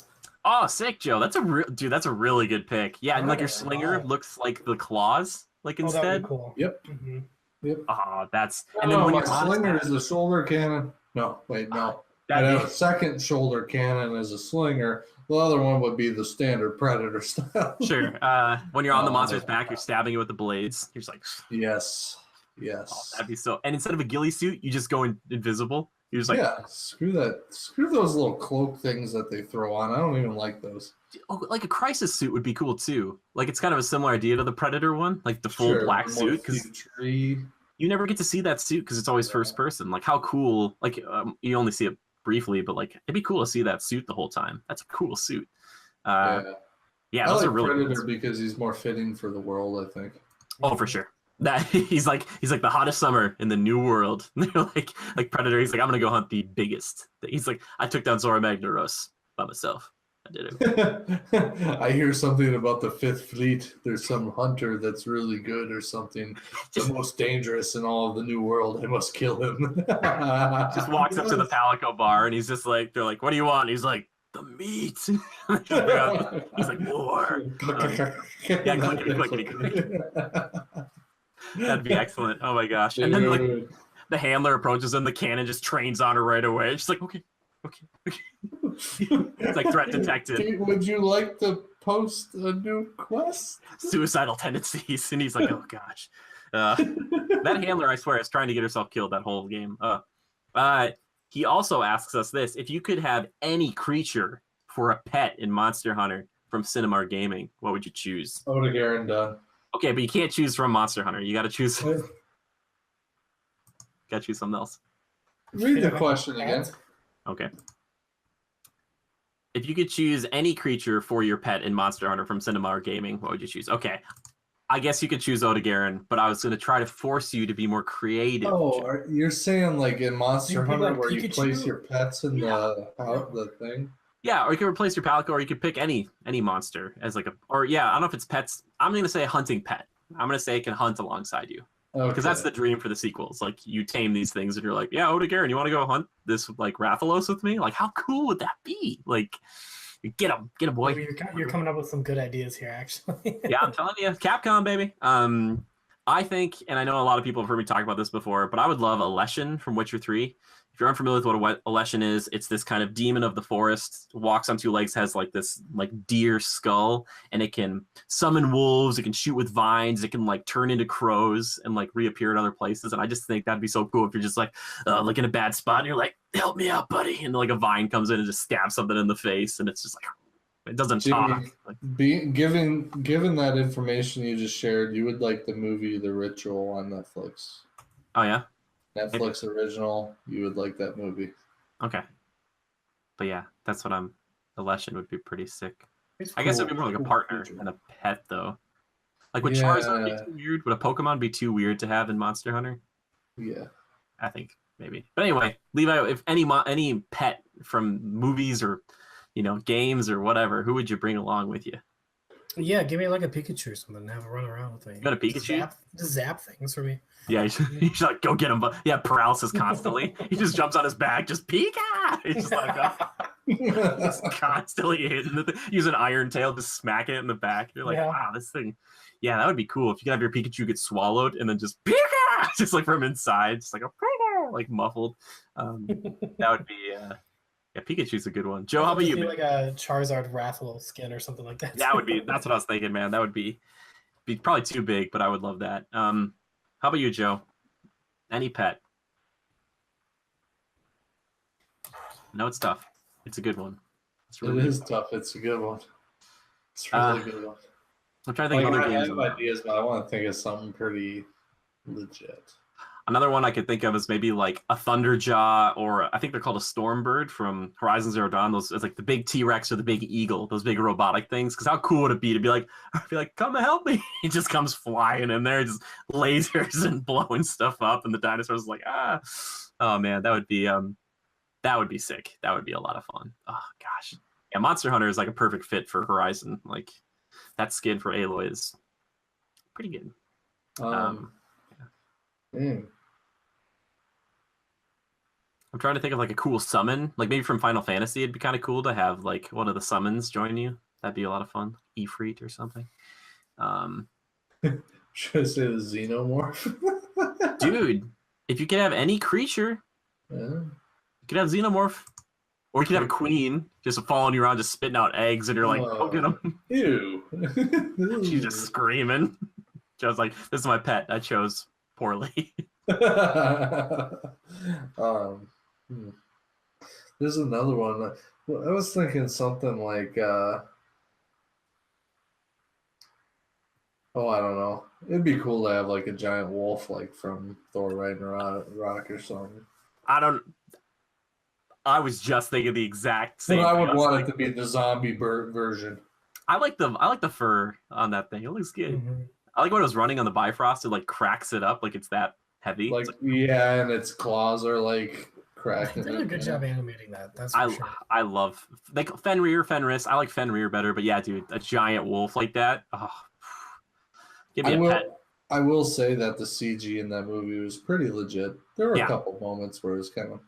Oh, sick, Joe. That's a really good pick. Yeah, and like your slinger looks like the claws, like instead. That'd be cool. Yep. Mm-hmm. Yep. Oh, that's and then when your slinger is the shoulder cannon. No, wait, no. I'd have a second shoulder cannon as a slinger. The other one would be the standard Predator style. Sure. When you're on the monster's back, you're stabbing it with the blades. You're just like, yes. Oh, that'd be so. And instead of a ghillie suit, you just go invisible. You're just like, yeah, screw that. Screw those little cloak things that they throw on. I don't even like those. Oh, like a crisis suit would be cool too. Like it's kind of a similar idea to the Predator one, like the full black suit. Because you never get to see that suit because it's always first person. Like how cool! Like you only see it briefly, but like it'd be cool to see that suit the whole time. That's a cool suit. Yeah, those are really Predator because he's more fitting for the world, I think. Oh, for sure. That he's like the hottest summer in the new world. like Predator. He's like, I'm gonna go hunt the biggest. He's like, I took down Zora Magnaros by myself. I did it. I hear something about the Fifth Fleet. There's some hunter that's really good or something. The most dangerous in all of the new world. I must kill him. Just walks up to the Palico bar and he's just like, they're like, what do you want? He's like, the meat. He's like, war. Yeah, clickety. That'd be excellent. Oh my gosh. And then like the handler approaches him, the cannon just trains on her right away. She's like, okay. It's like threat detected. Would you like to post a new quest? Suicidal tendencies. And he's like, oh gosh. That handler, I swear, is trying to get herself killed that whole game. He also asks us this: if you could have any creature for a pet in Monster Hunter from Cinemar Gaming, what would you choose? Odegaard done. Okay, but you can't choose from Monster Hunter. You got to choose. Got to choose something else. Read the question again. Okay. If you could choose any creature for your pet in Monster Hunter from Cinemar Gaming, what would you choose? Okay. I guess you could choose Odegaard, but I was going to try to force you to be more creative. Oh, you're saying like in Monster Hunter where you place your pets in the thing? Yeah, or you can replace your Palico, or you could pick any monster as like I don't know if it's pets. I'm going to say a hunting pet. I'm going to say it can hunt alongside you. Because that's the dream for the sequels. Like you tame these things and you're like, yeah, Odegaard, you want to go hunt this like Rathalos with me? Like how cool would that be? Like get him, boy. You're coming up with some good ideas here, actually. Yeah, I'm telling you, Capcom, baby. I think, and I know a lot of people have heard me talk about this before, but I would love Aleshin from Witcher 3. If you're unfamiliar with what Aleshin is, it's this kind of demon of the forest, walks on two legs, has like this like deer skull, and it can summon wolves, it can shoot with vines, it can like turn into crows and like reappear in other places. And I just think that'd be so cool if you're just like in a bad spot and you're like, help me out, buddy. And like a vine comes in and just stabs something in the face, and it's just like it doesn't talk. Given that information you just shared, you would like the movie The Ritual on Netflix. Oh yeah? Netflix original, you would like that movie. Okay. But yeah, that's what Aleshin would be pretty sick. It's I guess it'd cool. be more like a Cool partner creature. than a pet, though. Like, would Charizard be Yeah. too weird? Would a Pokemon be too weird to have in Monster Hunter? Yeah. I think maybe. But anyway, Levi, if any pet from movies or games or whatever, who would you bring along with you? Yeah, give me like a Pikachu or something. Have a run around with me. You got a Pikachu? Just zap things for me. Yeah, he's like, go get him. But yeah, paralysis constantly. He just jumps on his back, just Pika. He's just like just constantly hitting the thing. Use an iron tail, just smacking it in the back. You're like, wow, this thing. Yeah, that would be cool if you could have your Pikachu get swallowed and then just Pika, just like from inside, just like a Pika, like muffled. That would be. Yeah, Pikachu's a good one. Joe, how about you? Like a Charizard Rathalos skin or something like that. That would be. That's what I was thinking, man. That would be probably too big, but I would love that. How about you, Joe? Any pet? No, it's tough. It's a good one. It is tough. It's a good one. It's a really good one. I'm trying to think of other games. I have ideas, but I want to think of something pretty legit. Another one I could think of is maybe like a Thunderjaw, or I think they're called a Stormbird from Horizon Zero Dawn. Those, it's like the big T-Rex or the big eagle, those big robotic things. Because how cool would it be to be like, come and help me? He just comes flying in there, just lasers and blowing stuff up, and the dinosaurs like, ah. Oh man, that would be sick. That would be a lot of fun. Oh gosh, yeah, Monster Hunter is like a perfect fit for Horizon. Like that skin for Aloy is pretty good. I'm trying to think of like a cool summon, like maybe from Final Fantasy. It'd be kind of cool to have like one of the summons join you. That'd be a lot of fun. Ifrit or something. Should I say the Xenomorph? Dude, if you could have any creature, you could have Xenomorph. Or you could have a queen just following you around, just spitting out eggs, and you're like, go get them. Ew. She's just screaming. Joe's like, this is my pet. I chose poorly. There's another one. I was thinking something like, I don't know. It'd be cool to have like a giant wolf, like from Thor Ragnarok or something. I was just thinking the exact same. But I would want it to be the zombie bird version. I like the fur on that thing. It looks good. Mm-hmm. I like when it was running on the Bifrost. It like cracks it up, like it's that heavy. Like yeah, and its claws are like cracking. They did a good job animating that. That's for sure. I love like Fenrir. I like Fenrir better, but yeah, dude, a giant wolf like that. Oh, give me a pet. I will say that the CG in that movie was pretty legit. There were a couple moments where it was kind of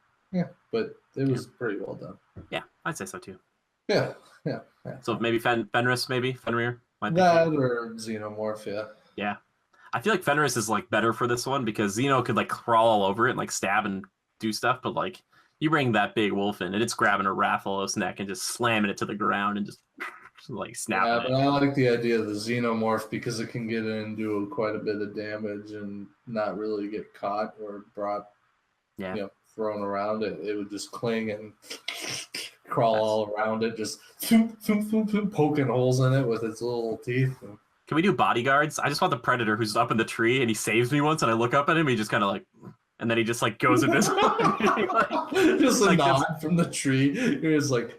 but it was pretty well done. Yeah, I'd say so too. Yeah. So maybe Fenris, Fenrir. That or Xenomorph, yeah. Yeah. I feel like Fenris is like better for this one because Xeno could like crawl all over it and like stab and do stuff, but like you bring that big wolf in and it's grabbing a Rathalos neck and just slamming it to the ground and just like snapping it. Yeah, but I like the idea of the Xenomorph because it can get in and do quite a bit of damage and not really get caught or brought, thrown around. It would just cling and crawl all around it, just poking holes in it with its little teeth. Can we do bodyguards? I just want the Predator who's up in the tree and he saves me once and I look up at him, he just kind of like, and then he just like goes in this just a nod from the tree. He was like,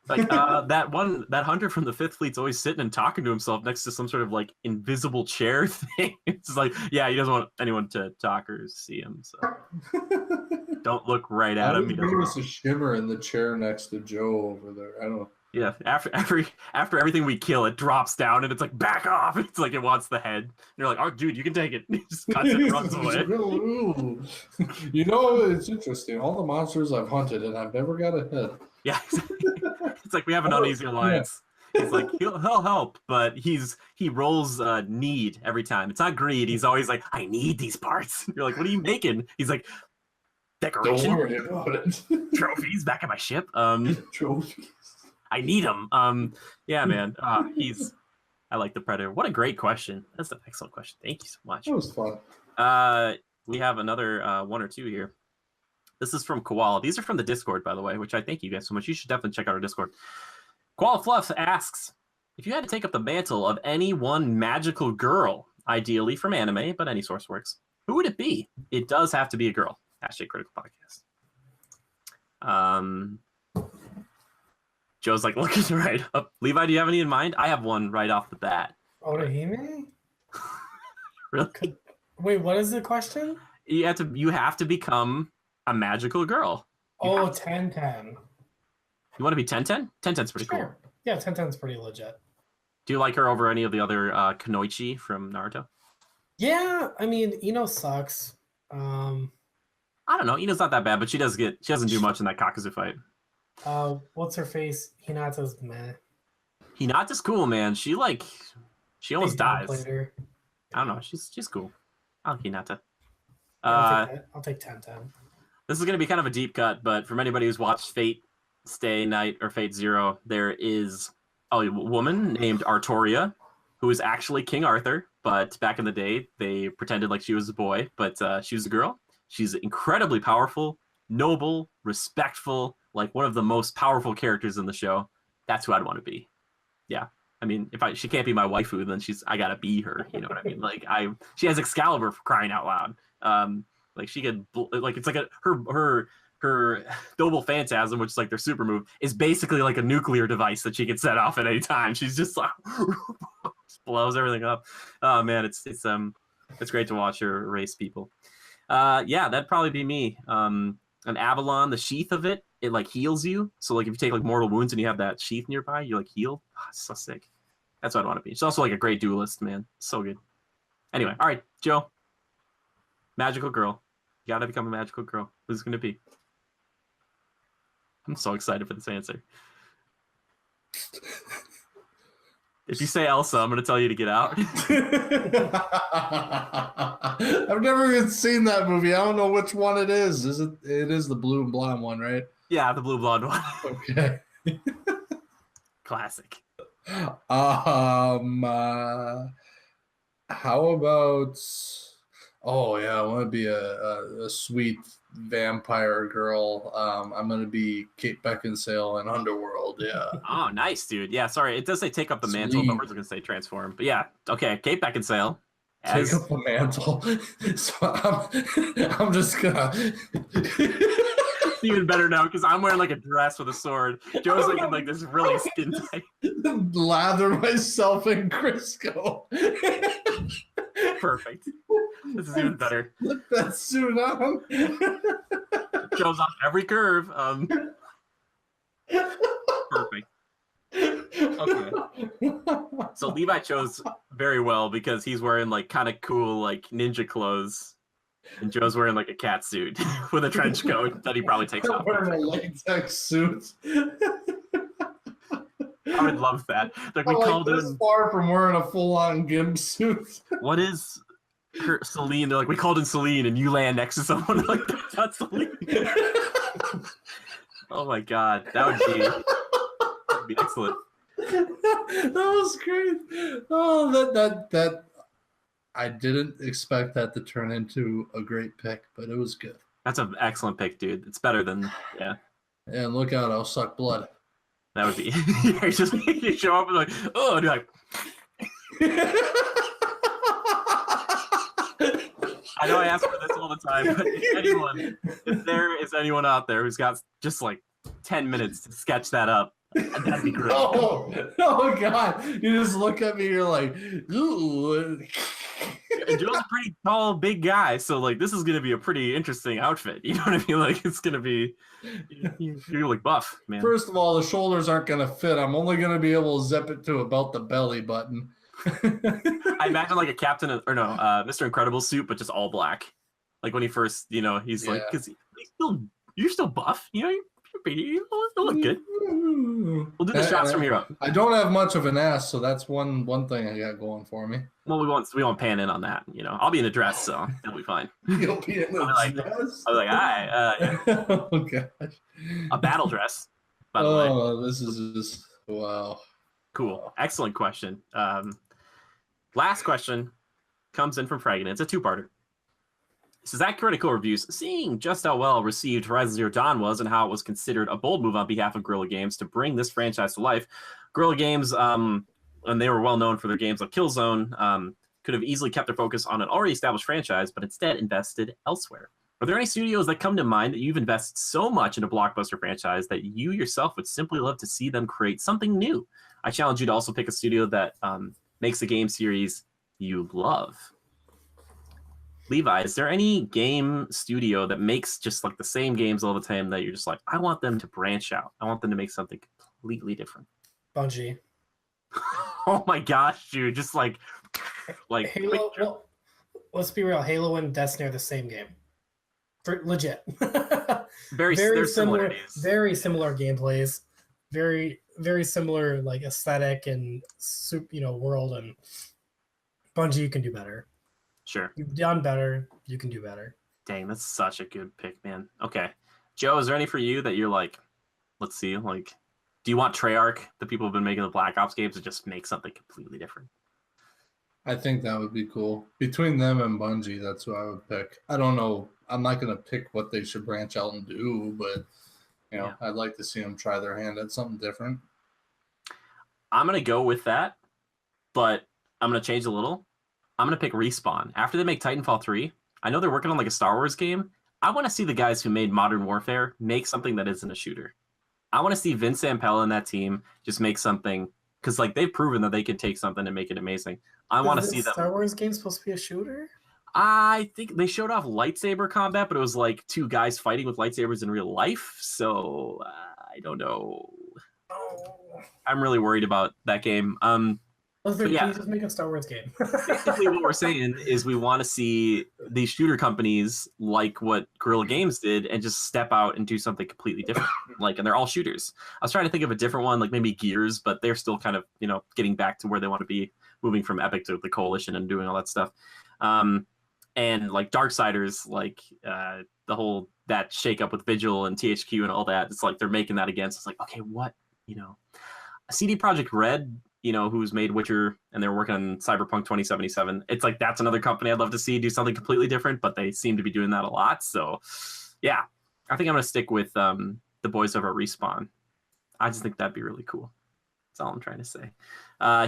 like that hunter from the Fifth Fleet's always sitting and talking to himself next to some sort of like invisible chair thing. It's like, yeah, he doesn't want anyone to talk or see him, so don't look right at him. There was a shimmer in the chair next to Joe over there. I don't know. Yeah, after everything we kill, it drops down and it's like back off. It's like it wants the head. And you're like, oh, dude, you can take it. He just cuts it and runs away. You know, it's interesting. All the monsters I've hunted and I've never got a head. Yeah, it's like we have an uneasy alliance. Yeah. He's like he'll help, but he rolls need every time. It's not greed. He's always like, I need these parts. You're like, what are you making? He's like, decoration. Don't worry about it. Trophies back at my ship. Trophies. I need him. Yeah, man. I like the Predator. What a great question. That's an excellent question. Thank you so much. That was fun. We have another one or two here. This is from Koala. These are from the Discord, by the way, which I thank you guys so much. You should definitely check out our Discord. Koala Fluff asks, if you had to take up the mantle of any one magical girl, ideally from anime, but any source works, who would it be? It does have to be a girl. #Critical Podcast. Joe's like looking right up. Levi, do you have any in mind? I have one right off the bat. Orihime? Really? Wait, what is the question? You have to become a magical girl. Oh, 10-10. You want to be 10-10? 10-10's pretty cool. Yeah, 10-10's pretty legit. Do you like her over any of the other Kunoichi from Naruto? Yeah, I mean, Ino sucks. I don't know. Ina's not that bad, but she doesn't do much in that Kakazu fight. What's her face? Hinata's meh. Hinata's cool, man. She almost dies. Her. I don't know. She's cool. I like Hinata. I'll take 10-10. This is going to be kind of a deep cut, but from anybody who's watched Fate Stay Night or Fate Zero, there is a woman named Artoria who is actually King Arthur, but back in the day, they pretended like she was a boy, but she was a girl. She's incredibly powerful, noble, respectful, like one of the most powerful characters in the show. That's who I'd want to be. Yeah. I mean, she can't be my waifu, then I gotta be her. You know what I mean? Like she has Excalibur for crying out loud. Like she could, like it's like her Noble Phantasm, which is like their super move, is basically like a nuclear device that she could set off at any time. She's just like just blows everything up. Oh man, it's great to watch her erase people. Yeah, that'd probably be me. An Avalon, the sheath of it like heals you. So like if you take like mortal wounds and you have that sheath nearby, you like heal. Oh, it's so sick. That's what I'd want to be. She's also like a great duelist, man. So good. Anyway, all right, Joe. Magical girl. You gotta become a magical girl. Who's it gonna be? I'm so excited for this answer. If you say Elsa, I'm gonna tell you to get out. I've never even seen that movie. I don't know which one it is. It is the blue and blonde one, right? Yeah, the blue blonde one. Okay. Classic. How about? Oh yeah, I want to be a sweet vampire girl. I'm gonna be Kate Beckinsale in Underworld. Yeah. Oh, nice, dude. Yeah, sorry, it does say take up the mantle, but we're just gonna say transform. But yeah, okay, Kate Beckinsale. Take up the mantle. So I'm just gonna. It's even better now because I'm wearing like a dress with a sword. Joe's like in like this really skin tight. Lather myself in Crisco. Perfect. This is even better. Put that suit on. Joe's on every curve. Perfect. Okay. So Levi chose very well because he's wearing like kind of cool like ninja clothes. And Joe's wearing like a cat suit with a trench coat that he probably takes off. Wearing a latex suit. I would love that. Like we called in far from wearing a full-on gimp suit. What is her Celine? They're like, we called in Celine, and you land next to someone like that's not Celine. Oh my god, that would be excellent. That was great. Oh, that. I didn't expect that to turn into a great pick, but it was good. That's an excellent pick, dude. It's better than And look out, I'll suck blood. That would be. You show up and like, oh, and you're like. I know I ask for this all the time, but if there is anyone out there who's got just like 10 minutes to sketch that up, that'd be great. Oh God! You just look at me, you're like, ooh. And Joe's a pretty tall, big guy, so like this is gonna be a pretty interesting outfit. You know what I mean? Like it's gonna be, you're like buff, man. First of all, the shoulders aren't gonna fit. I'm only gonna be able to zip it to about the belly button. I imagine like a Mr. Incredible suit, but just all black. Like when he first, he's like, because you're still buff, you look good. We'll do the shots from here up. I don't have much of an ass, so that's one thing I got going for me. Well, we won't pan in on that. I'll be in a dress, so it'll be fine. You'll be in a dress? I was like, hi. Yeah. Oh gosh. A battle dress, by the way. Oh, this is just wow. Cool. Excellent question. Last question comes in from Fragan. It's a two-parter. This is at Critical Reviews, seeing just how well received Horizon Zero Dawn was and how it was considered a bold move on behalf of Guerrilla Games to bring this franchise to life. Guerrilla Games, and they were well known for their games like Killzone, could have easily kept their focus on an already established franchise, but instead invested elsewhere. Are there any studios that come to mind that you've invested so much in a blockbuster franchise that you yourself would simply love to see them create something new? I challenge you to also pick a studio that makes a game series you love. Levi, is there any game studio that makes just like the same games all the time that you're just like, I want them to branch out. I want them to make something completely different. Bungie. Oh my gosh, dude. Just like Halo. Well, let's be real. Halo and Destiny are the same game. Legit. very similar. Very similar gameplays. Very, very similar like aesthetic and world, and Bungie, you can do better. Sure. You've done better. You can do better. Dang, that's such a good pick, man. Okay. Joe, is there any for you that you're like, let's see, like, do you want Treyarch, the people who've been making the Black Ops games, to just make something completely different? I think that would be cool. Between them and Bungie, that's who I would pick. I don't know. I'm not going to pick what they should branch out and do, but, I'd like to see them try their hand at something different. I'm going to go with that, but I'm going to change a little. I'm going to pick Respawn. After they make Titanfall 3, I know they're working on like a Star Wars game. I want to see the guys who made Modern Warfare make something that isn't a shooter. I want to see Vince Zampella and that team just make something, because like they've proven that they can take something and make it amazing. I want to see them. Star Wars game supposed to be a shooter? I think they showed off lightsaber combat, but it was like two guys fighting with lightsabers in real life. So I don't know. Oh. I'm really worried about that game. Can you just make a Star Wars game? Basically, what we're saying is we want to see these shooter companies like what Guerrilla Games did and just step out and do something completely different. And they're all shooters. I was trying to think of a different one, like maybe Gears, but they're still kind of, getting back to where they want to be, moving from Epic to the Coalition and doing all that stuff. And like Darksiders, like the whole that shakeup with Vigil and THQ and all that. It's like they're making that again. So it's like, okay, what, CD Projekt Red, who's made Witcher, and they're working on Cyberpunk 2077. It's like that's another company I'd love to see do something completely different, but they seem to be doing that a lot. So, yeah, I think I'm going to stick with the boys over at Respawn. I just think that'd be really cool. That's all I'm trying to say.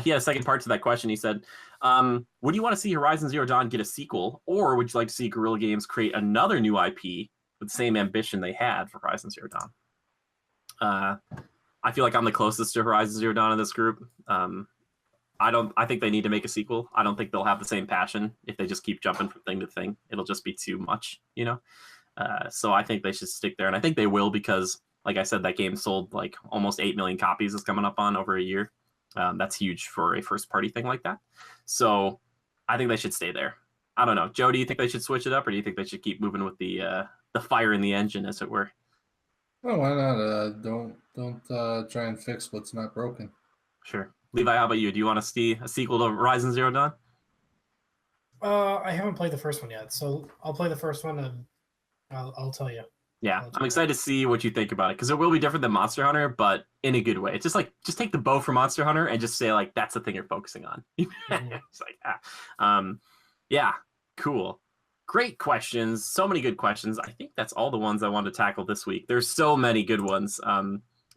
He had a second part to that question. He said, would you want to see Horizon Zero Dawn get a sequel, or would you like to see Guerrilla Games create another new IP with the same ambition they had for Horizon Zero Dawn? I feel like I'm the closest to Horizon Zero Dawn in this group. I think they need to make a sequel. I don't think they'll have the same passion if they just keep jumping from thing to thing. It'll just be too much, So I think they should stick there, and I think they will because, like I said, that game sold like almost 8 million copies. It's coming up on over a year. That's huge for a first-party thing like that. So I think they should stay there. I don't know, Joe. Do you think they should switch it up, or do you think they should keep moving with the fire in the engine, as it were? Well, why not? Don't try and fix what's not broken. Sure. Levi, how about you? Do you want to see a sequel to Horizon Zero Dawn? I haven't played the first one yet, so I'll play the first one and I'll tell you. Yeah, I'm excited to see what you think about it, because it will be different than Monster Hunter, but in a good way. It's just like, just take the bow from Monster Hunter and just say like, that's the thing you're focusing on. It's like, yeah, cool. Great questions. So many good questions. I think that's all the ones I wanted to tackle this week. There's so many good ones,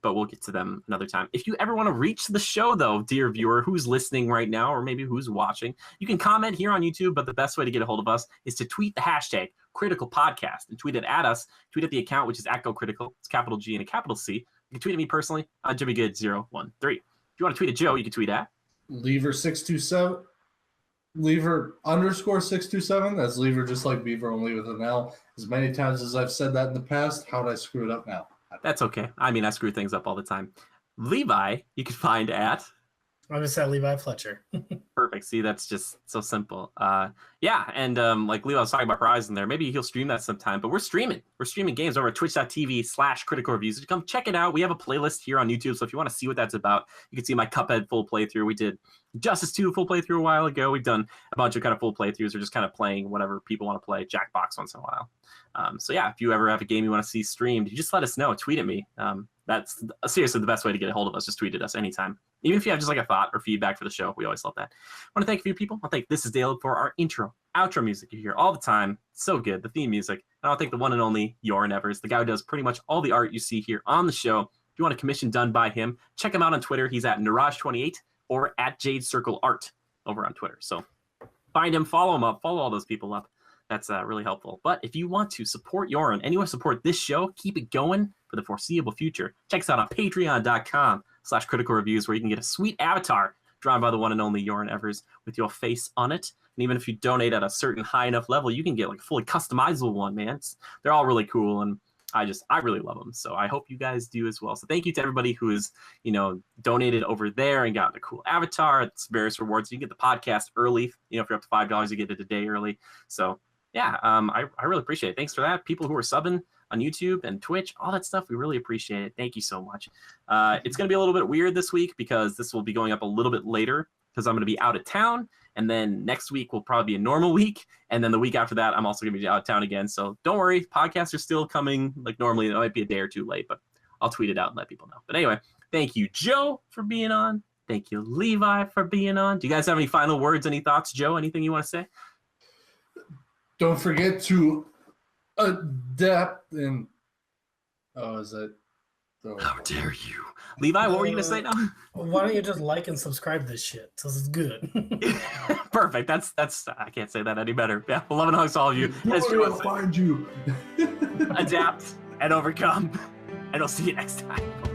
but we'll get to them another time. If you ever want to reach the show, though, dear viewer, who's listening right now, or maybe who's watching, you can comment here on YouTube, but the best way to get a hold of us is to tweet the hashtag Critical Podcast and tweet it at us. Tweet at the account, which is @GoCritical. It's capital G and a capital C. You can tweet at me personally, JimmyGood013. If you want to tweet at Joe, you can tweet at Lever627. Lever _627. That's Lever just like Beaver, only with an L. As many times as I've said that in the past, how'd I screw it up now? That's okay. I mean, I screw things up all the time. Levi, you can find at I'm just at Levi Fletcher. Perfect. See, that's just so simple. Yeah, and like Levi was talking about Horizon there, maybe he'll stream that sometime, but we're streaming games over at twitch.tv/critical reviews. Come check it out. We have a playlist here on YouTube, so if you want to see what that's about, you can see my Cuphead full playthrough. We did Justice 2 full playthrough a while ago. We've done a bunch of kind of full playthroughs, or just kind of playing whatever people want to play, Jackbox once in a while. So yeah, if you ever have a game you want to see streamed, you just let us know. Tweet at me. That's seriously the best way to get a hold of us. Just tweet at us anytime. Even if you have just like a thought or feedback for the show, we always love that. I want to thank a few people. I want to thank This Is Dale for our intro, outro music you hear all the time. So good. The theme music. And I want to thank the one and only Yoran Evers, the guy who does pretty much all the art you see here on the show. If you want a commission done by him, check him out on Twitter. He's at Niraj28 or at Jade Circle Art over on Twitter. So find him, follow him up, follow all those people up. That's really helpful. But if you want to support Yoren and you want to support this show, keep it going for the foreseeable future. Check us out on patreon.com/critical reviews, where you can get a sweet avatar drawn by the one and only Yoren Evers with your face on it. And even if you donate at a certain high enough level, you can get like a fully customizable one, man. They're all really cool, and I really love them. So I hope you guys do as well. So thank you to everybody who has, donated over there and got a cool avatar. It's various rewards. You can get the podcast early. If you're up to $5, you get it a day early. So yeah, I really appreciate it. Thanks for that. People who are subbing on YouTube and Twitch, all that stuff, we really appreciate it. Thank you so much. It's going to be a little bit weird this week because this will be going up a little bit later because I'm going to be out of town. And then next week will probably be a normal week. And then the week after that, I'm also going to be out of town again. So don't worry, podcasts are still coming like normally. It might be a day or two late, but I'll tweet it out and let people know. But anyway, thank you, Joe, for being on. Thank you, Levi, for being on. Do you guys have any final words, any thoughts? Joe, anything you want to say? Don't forget to adapt and... Oh, is that... Oh. How dare you? Levi, what were you going to say now? Why don't you just like and subscribe this shit? This is good. Perfect. That's I can't say that any better. Yeah, love and hugs to all of you. I'll find you. Adapt and overcome. And I'll see you next time.